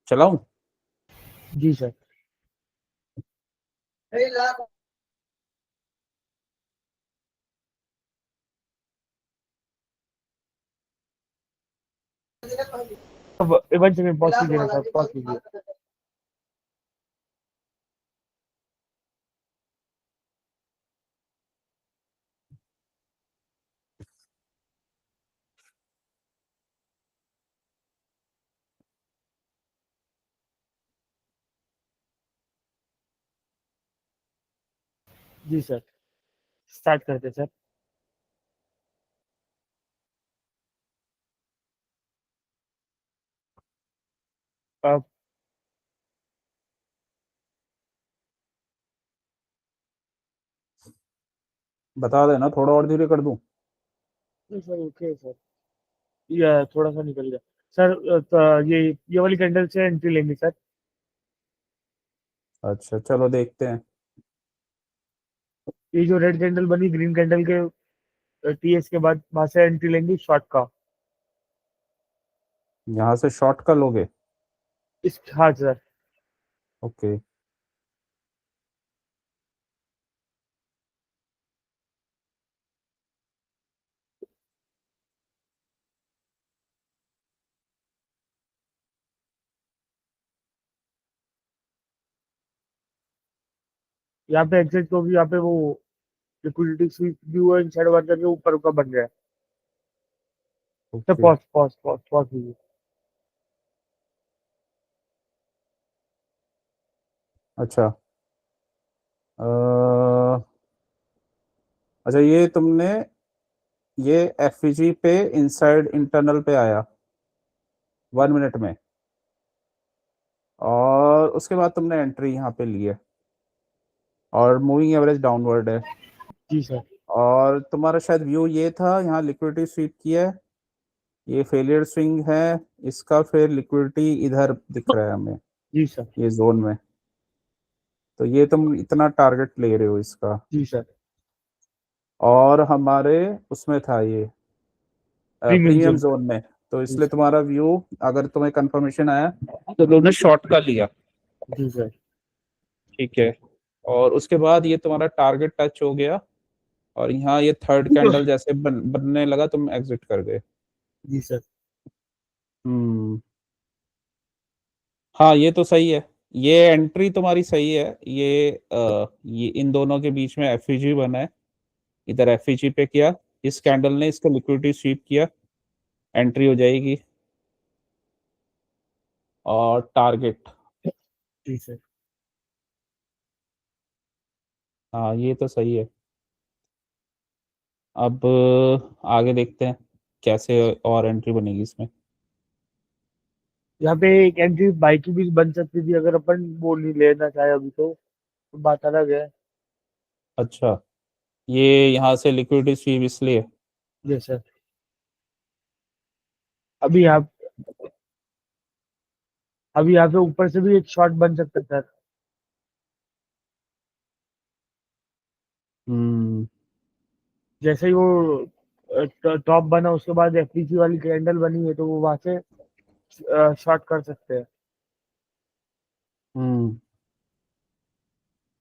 चलाऊं? जी सर। अब 1 सेकंड पॉज कीजिए ना सर, पॉज कीजिए। जी सर, स्टार्ट करते सर। अब बता देना, थोड़ा और धीरे कर दूं? सर ओके सर, ये थोड़ा सा निकल गया सर। तो ये वाली कैंडल से एंट्री लेंगे सर। अच्छा, चलो देखते हैं। ये जो रेड कैंडल बनी ग्रीन कैंडल के टीएस के बाद वहां से एंट्री लेंगे शॉर्ट का। यहाँ से शॉर्ट का लोगे? इस, हाँ सर। ओके। यहाँ पे एग्जिट को भी यहाँ पे वो लिक्विडिटी स्वीप भी हुआ इन साइड वन करके ऊपर का बन गया है। Sir okay. Pause pause pause pause कीजिए। अच्छा, अ, अच्छा, ये तुमने, ये एफईजी पे इनसाइड इंटरनल पे आया 1 मिनट में, और उसके बाद तुमने एंट्री यहाँ पे ली है, और मूविंग एवरेज डाउनवर्ड है। जी सर। और तुम्हारा शायद व्यू ये था, यहाँ लिक्विडिटी स्वीप किया है, ये फेलियर स्विंग है इसका, फिर लिक्विडिटी इधर दिख रहा है हमें। जी सर। ये जोन में। तो ये तुम इतना टारगेट ले रहे हो इसका। जी सर। और हमारे उसमें था ये प्रीमियम प्रीमियम जोन। जोन में। तो जी इसलिए सर। तुम्हारा व्यू, अगर तुम्हें कंफर्मेशन आया तो तुमने शॉर्ट का लिया। जी सर। ठीक है। और उसके बाद ये तुम्हारा टारगेट टच हो गया, और यहाँ ये थर्ड कैंडल जैसे बनने लगा, तुम एग्जिट कर गए। जी सर। हम्म। हाँ, ये तो सही है। ये एंट्री तुम्हारी सही है। ये इन दोनों के बीच में एफईजी बना है। इधर एफईजी पे किया, इस कैंडल ने इसका लिक्विडिटी स्वीप किया, एंट्री हो जाएगी। और टारगेट, जी सर। हाँ ये तो सही है। अब आगे देखते हैं कैसे और एंट्री बनेगी इसमें। यहाँ पे एक एंट्री बाई की भी बन सकती थी अगर अपन वो नहीं लेना चाहे अभी तो बात अलग है। अच्छा, ये यहाँ से लिक्विडिटी स्वीप इसलिए। जी सर। अभी यहाँ अभी यहाँ पे ऊपर से भी एक शॉट बन सकता है सर। हम्म। जैसे ही वो टॉप बना उसके बाद एफपीसी वाली कैंडल बनी है तो वो वहां से शॉर्ट कर सकते हैं। हम्म।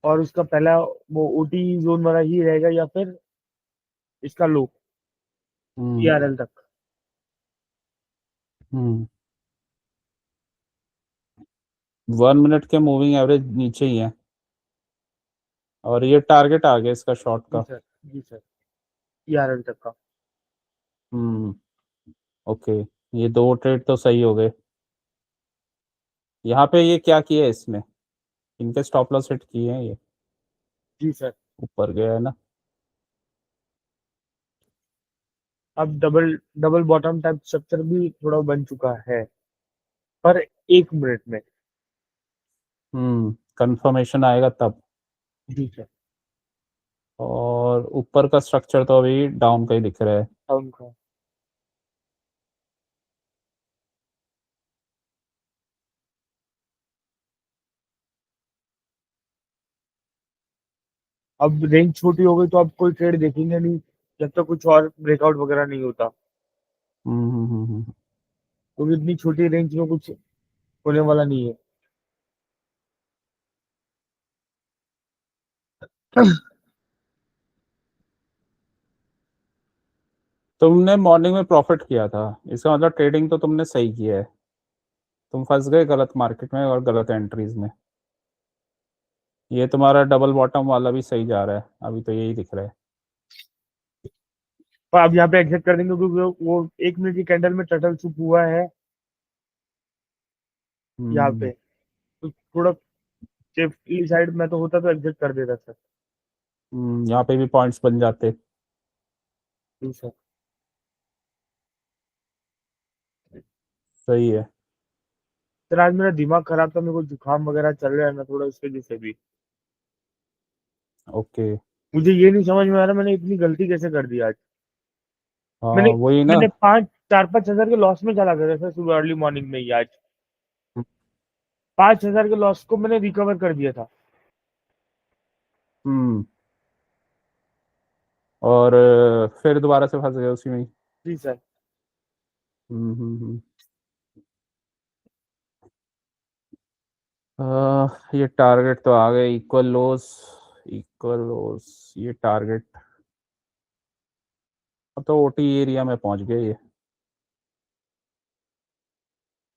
और उसका पहला वो ओटी जोन वाला ही रहेगा या फिर इसका लो हम्म। ईआरएल तक। हम्म। 1 मिनट के मूविंग एवरेज नीचे ही है, और ये टारगेट आ गया इसका शॉर्ट जी का। सर। जी सर। ईआरएल तक का। हम्म। ओके, ये दो ट्रेड तो सही हो गए। यहाँ पे ये क्या किया है इसने, इनके स्टॉप लॉस हिट किए हैं ये, जी सर। ऊपर गया है ना। अब double double bottom type structure भी थोड़ा बन चुका है पर 1 मिनट में। कंफर्मेशन आएगा तब। जी सर। और ऊपर का स्ट्रक्चर तो अभी डाउन का ही दिख रहा है। डाउन का। अब रेंज छोटी हो गई तो अब कोई ट्रेड देखेंगे नहीं जब तक कुछ और ब्रेकआउट वगैरह नहीं होता। हम्म। हम्म। क्योंकि इतनी छोटी रेंज में कुछ होने वाला नहीं है। तुमने मॉर्निंग में प्रॉफिट किया था, इसका मतलब ट्रेडिंग तो तुमने सही किया है। तुम फंस गए गलत मार्केट में और गलत एंट्रीज में। ये तुम्हारा डबल बॉटम वाला भी सही जा रहा है, अभी तो यही दिख रहा है। पर अब यहाँ पे एग्जिट कर देंगे क्योंकि वो 1 मिनट की कैंडल में टटल चुप हुआ है यहाँ हम्म। पे। तो थोड़ा सेफ्टी साइड में तो होता तो एग्जिट कर देता सर। यहाँ पे भी पॉइंट्स बन जाते। जी सर। सही है। सर आज मेरा दिमाग खराब था, मेरे को जुकाम वगैरह चल रहा है ना थोड़ा उसके वजह से भी। ओके। मुझे ये नहीं समझ में आ रहा मैंने इतनी गलती कैसे कर दी आज। हाँ मैंने वही ना। मैंने 4-5 हजार के लॉस में चला गया था सुबह अर्ली मॉर्निंग में ही आज। 5 हजार के लॉस को मैंने रिकवर कर दिया था। हम्म। और फिर दोबारा से फंस गए उसी में ही। जी सर। हम्म। ये टारगेट तो आ गए, इक्वल लोस, इक्वल लोस, ये टारगेट। अब तो ओटी एरिया में पहुंच गए ये।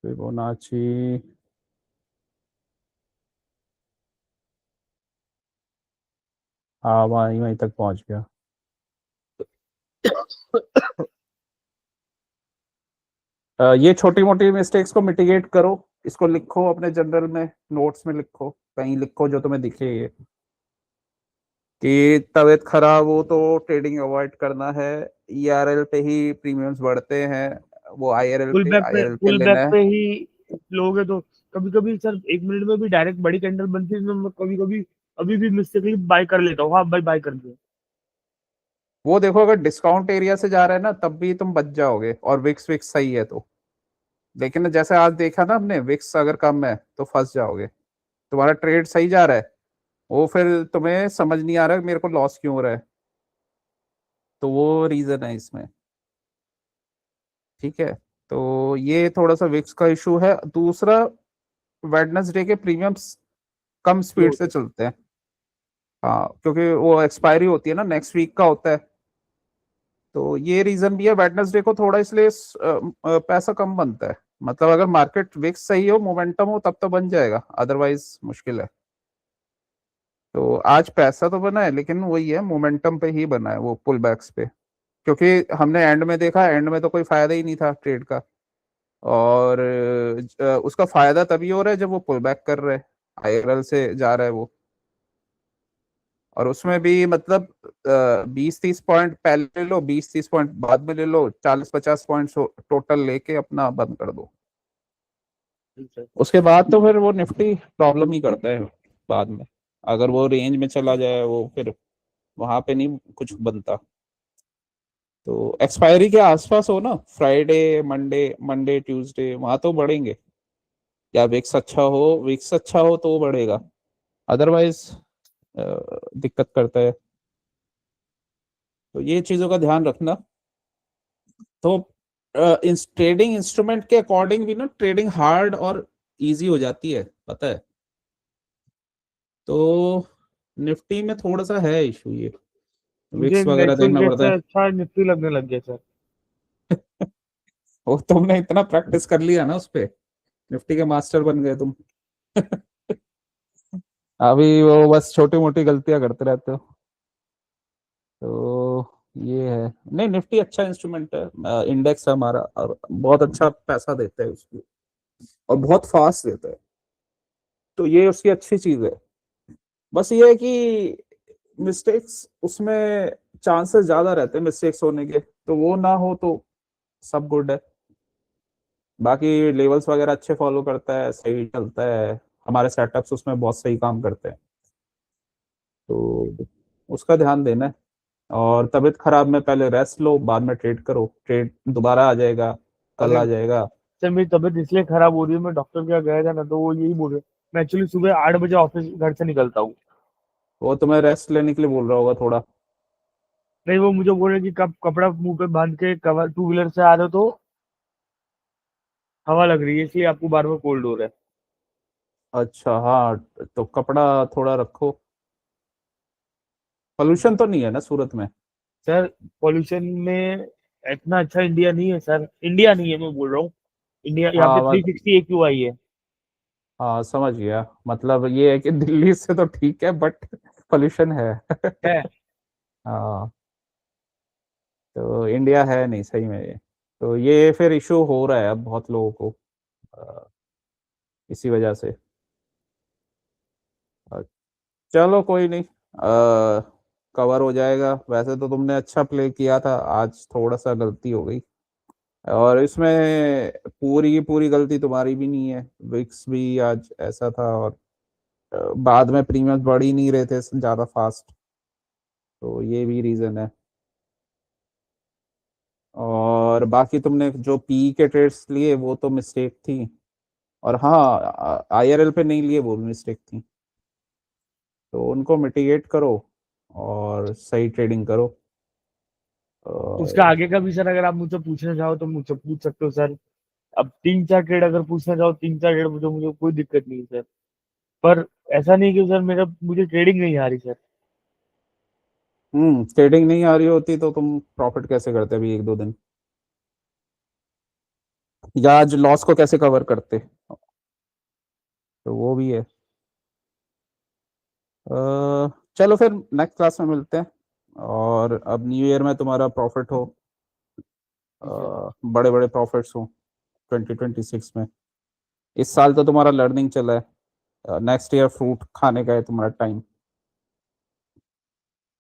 फिबोनाची। हाँ, वहीं वहीं तक पहुंच गया। ये छोटी मोटी मिस्टेक्स को मिटिगेट करो, इसको लिखो अपने जनरल में, नोट्स में लिखो, कहीं लिखो जो तुम्हें दिखे ये, कि तबीयत खराब हो तो ट्रेडिंग अवॉइड करना है, ईआरएल पे ही प्रीमियम्स बढ़ते हैं, वो आईआरएल पे पुल लेना बैक है। पे ही लोगे तो कभी कभी सर 1 मिनट में भी डायरेक्ट बड़ी कैंडल बनती है इसमें मैं कभी कभी अभी भी मिस्टेकली बाय कर लेता हूँ। हाँ भाई बाय कर दिया। वो देखो, अगर डिस्काउंट एरिया से जा रहा है ना तब भी तुम बच जाओगे, और विक्स विक्स सही है तो। लेकिन जैसे आज देखा ना हमने, विक्स अगर कम है तो फंस जाओगे। तुम्हारा ट्रेड सही जा रहा है, वो फिर तुम्हें समझ नहीं आ रहा मेरे को लॉस क्यों हो रहा है, तो वो रीजन है इसमें। ठीक है, तो ये थोड़ा सा विक्स का इशू है। दूसरा, वेडनेसडे के प्रीमियम्स कम स्लो स्पीड से होता चलते हैं। हाँ, क्योंकि वो एक्सपायरी होती है ना, नेक्स्ट वीक का होता है। तो ये रीजन भी है, वेडनेसडे को थोड़ा इसलिए पैसा कम बनता है। मतलब अगर मार्केट विक्स सही हो, मोमेंटम हो, तब तो बन जाएगा, अदरवाइज मुश्किल है। तो आज पैसा तो बना है, लेकिन वही है, मोमेंटम पे ही बना है, वो पुल बैक्स पे। क्योंकि हमने एंड में देखा, एंड में तो कोई फायदा ही नहीं था ट्रेड का। और उसका फायदा तभी हो रहा है जब वो पुल बैक कर रहे हैं, आईआरएल से जा रहा है वो। और उसमें भी मतलब 20-30 पॉइंट पहले ले लो, 20-30 पॉइंट बाद में ले लो, 40-50 पॉइंट टोटल लेके अपना बंद कर दो। है सर। उसके बाद तो फिर वो निफ्टी प्रॉब्लम ही करता है बाद में। अगर वो रेंज में चला जाए, वो फिर वहां पे नहीं कुछ बनता। तो एक्सपायरी के आसपास हो ना, फ्राइडे, मंडे, मंडे ट्यूसडे, वहां तो बढ़ेंगे। या विक्स अच्छा हो तो वो बढ़ेगा, अदरवाइज दिक्कत करता है। तो ये चीजों का ध्यान रखना। तो इस ट्रेडिंग इंस्ट्रूमेंट के अकॉर्डिंग भी ना, ट्रेडिंग हार्ड और इजी हो जाती है, पता है। तो निफ्टी में थोड़ा सा है इशू ये, मुझे विक्स वगैरह नेचुरल देखना गैस पड़ता से है। अच्छा निफ्टी लगने लग गया सर। वो तुमने इतना प्रैक्टिस कर लिया ना उस पे, निफ्टी के मास्टर बन गए तुम। अभी वो बस छोटी मोटी गलतियां करते रहते हो। तो ये है। नहीं, निफ्टी अच्छा इंस्ट्रूमेंट है, इंडेक्स है हमारा, और बहुत अच्छा पैसा देता है उसको, और बहुत फास्ट देता है। तो ये उसकी अच्छी चीज है। बस ये है कि मिस्टेक्स उसमें, चांसेस ज्यादा रहते हैं मिस्टेक्स होने के, तो वो ना हो तो सब गुड है। बाकी लेवल्स वगैरह अच्छे फॉलो करता है, सही चलता है। हमारे सेटअप्स उसमें बहुत सही काम करते हैं। तो उसका ध्यान देना है। और तबीयत खराब में पहले रेस्ट लो, बाद में ट्रेड करो, ट्रेड दोबारा आ जाएगा, कल अरे आ जाएगा। सर, मेरी तबीयत इसलिए खराब हो रही है, मैं डॉक्टर के यहाँ गया था ना, तो वो यही बोल रहे, मैं एक्चुअली सुबह 8 बजे ऑफिस घर से निकलता हूँ। वो तुम्हें रेस्ट लेने के लिए बोल रहा होगा थोड़ा। नहीं, वो मुझे बोल रहे कि कब कपड़ा मुंह पे बांध के कवर टू व्हीलर से आ रहे हो तो हवा लग रही है, इसलिए आपको बार बार कोल्ड हो रहा है। अच्छा, हाँ, तो कपड़ा थोड़ा रखो। पोल्यूशन तो नहीं है ना सूरत में? सर, पॉल्यूशन में इतना अच्छा इंडिया नहीं है सर, इंडिया नहीं है मैं बोल रहा हूँ। इंडिया यहाँ पे हाँ 360 AQI है। हाँ, समझ गया। मतलब ये है कि दिल्ली से तो ठीक है, बट पोल्यूशन है। है। हाँ, तो इंडिया है नहीं सही में ये। तो ये फिर इशू हो रहा है अब बहुत लोगों को, अ, इसी वजह से। अ, चलो कोई नहीं, कवर हो जाएगा। वैसे तो तुमने अच्छा प्ले किया था, आज थोड़ा सा गलती हो गई। और इसमें पूरी की पूरी गलती तुम्हारी भी नहीं है, विक्स भी आज ऐसा था। और बाद में प्रीमियम बढ़ ही नहीं रहे थे ज्यादा फास्ट, तो ये भी रीजन है। और बाकी तुमने जो पी के ट्रेड्स लिए वो तो मिस्टेक थी। और हाँ, आईआरएल पे नहीं लिए, वो भी मिस्टेक थी। तो उनको मिटिगेट करो और सही ट्रेडिंग करो। उसका और आगे का भी सर, अगर आप मुझसे पूछना चाहो तो मुझसे पूछ सकते हो सर। अब 3-4 ट्रेड अगर पूछना चाहो, 3-4 ट्रेड मुझे मुझे कोई दिक्कत नहीं है सर। पर ऐसा नहीं कि सर मेरा मुझे ट्रेडिंग नहीं आ रही सर। ट्रेडिंग नहीं आ रही होती तो तुम प्रॉफिट कैसे करते अभी 1-2 दिन? या आज लॉस को कैसे कवर करते? तो वो भी है। चलो फिर नेक्स्ट क्लास में मिलते हैं। और अब न्यू ईयर में तुम्हारा प्रॉफिट हो, जी सर। बड़े बड़े प्रॉफिट्स हो 2026 में। इस साल तो तुम्हारा लर्निंग चला है, नेक्स्ट ईयर फ्रूट खाने का है तुम्हारा टाइम।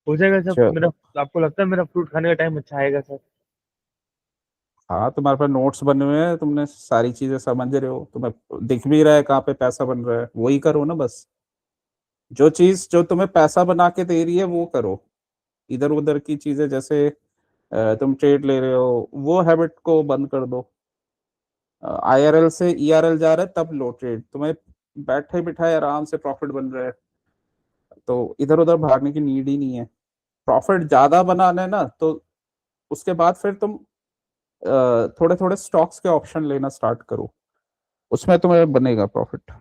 हो जाएगा सर मेरा। चलो। आपको लगता है मेरा फ्रूट खाने का टाइम अच्छा आएगा सर? हाँ, तुम्हारे पास नोट्स बने हुए हैं, तुमने सारी चीजें समझ रहे हो, तुम्हें दिख भी रहा है कहाँ पे पैसा बन रहा है, वही करो ना बस। जो चीज जो तुम्हें पैसा बना के दे रही है वो करो। इधर उधर की चीजें, जैसे तुम ट्रेड ले रहे हो, वो हैबिट को बंद कर दो। IRL से ERL जा रहा है तब लो ट्रेड, तुम्हें बैठे बिठाए आराम से प्रॉफिट बन रहा है, तो इधर उधर भागने की नीड ही नहीं है। प्रॉफिट ज्यादा बनाना है ना, तो उसके बाद फिर तुम थोड़े थोड़े स्टॉक्स के ऑप्शन लेना स्टार्ट करो, उसमें तुम्हें बनेगा प्रॉफिट।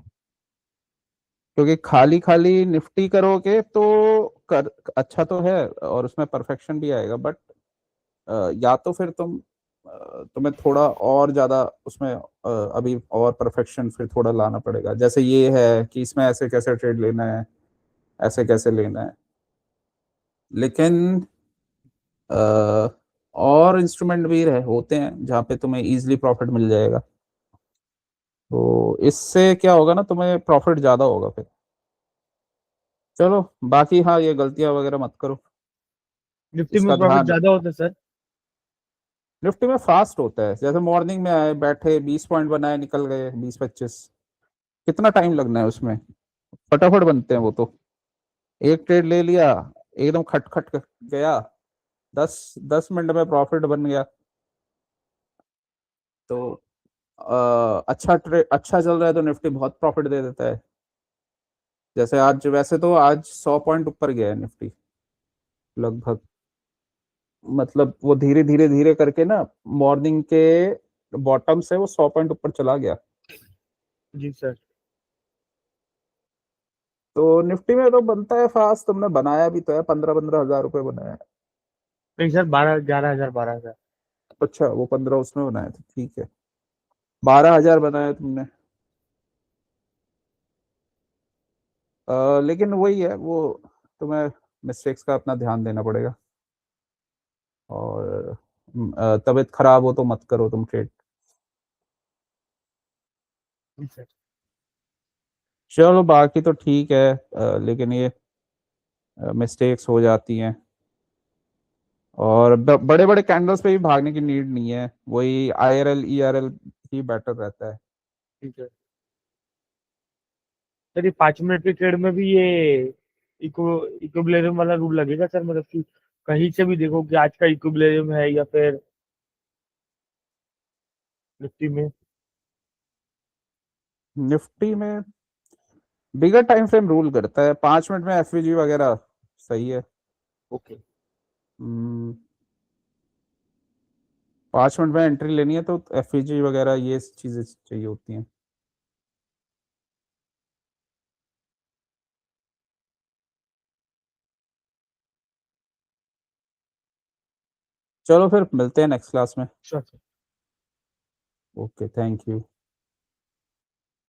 क्योंकि खाली खाली निफ्टी करोगे तो कर अच्छा तो है और उसमें परफेक्शन भी आएगा, बट या तो फिर तुम्हें थोड़ा और ज्यादा उसमें अभी और परफेक्शन फिर थोड़ा लाना पड़ेगा। जैसे ये है कि इसमें ऐसे कैसे ट्रेड लेना है, ऐसे कैसे लेना है। लेकिन अ, और इंस्ट्रूमेंट भी रहे होते हैं जहाँ पे तुम्हें इजीली प्रॉफिट मिल जाएगा, तो इससे क्या होगा ना, तुम्हें प्रॉफिट ज्यादा होगा फिर। चलो, बाकी हाँ ये गलतियां वगैरह मत करो, निफ्टी में इसका प्रॉफिट ध्यान। ज्यादा होता है सर? निफ्टी में फास्ट होता है, जैसे मॉर्निंग में आए बैठे 20 पॉइंट बनाए निकल गए 20-25, कितना टाइम लगना है उसमें, फटाफट बनते हैं वो तो। एक ट्रेड ले लिया, एकदम खट खट गया, 10-10 मिनट में प्रॉफिट बन गया। तो अच्छा ट्रेड अच्छा चल रहा है तो निफ्टी बहुत प्रॉफिट दे देता है। जैसे आज, वैसे तो आज 100 पॉइंट ऊपर गया है निफ्टी लगभग, मतलब वो धीरे धीरे धीरे करके ना मॉर्निंग के बॉटम से वो 100 पॉइंट ऊपर चला गया। जी सर। तो निफ्टी में तो बनता है फास्ट, तुमने बनाया भी तो है, 15-15 हजार रुपये बनाया है। नहीं सर, 11 11 हजार 12 हजार। अच्छा, वो 15 उसमें बनाए थे, ठीक है। 12 हजार बनाया तुमने। लेकिन वही है वो, तुम्हें मिस्टेक्स का अपना ध्यान देना पड़ेगा। और तबीयत खराब हो तो मत करो तुम ट्रेड। जी सर। चलो बाकी तो ठीक है, लेकिन ये मिस्टेक्स हो जाती हैं। और बड़े बड़े कैंडल्स पे भी भागने की नीड नहीं है, वही IRL ERL ही बेटर रहता है। ठीक है सर, ये 5 मिनट के ट्रेड में भी ये इक्विलिब्रियम वाला रूल लगेगा सर? मतलब कि कहीं से भी देखो कि आज का इक्विलिब्रियम है या फिर निफ्टी में? निफ्टी में बिगर टाइम फ्रेम रूल करता है, 5 मिनट में FVG वगैरह सही है। ओके। 5 मिनट में एंट्री लेनी है तो FVG वगैरह ये चीजें चाहिए होती हैं। चलो फिर मिलते हैं नेक्स्ट क्लास में। Sure sir. Okay, thank you.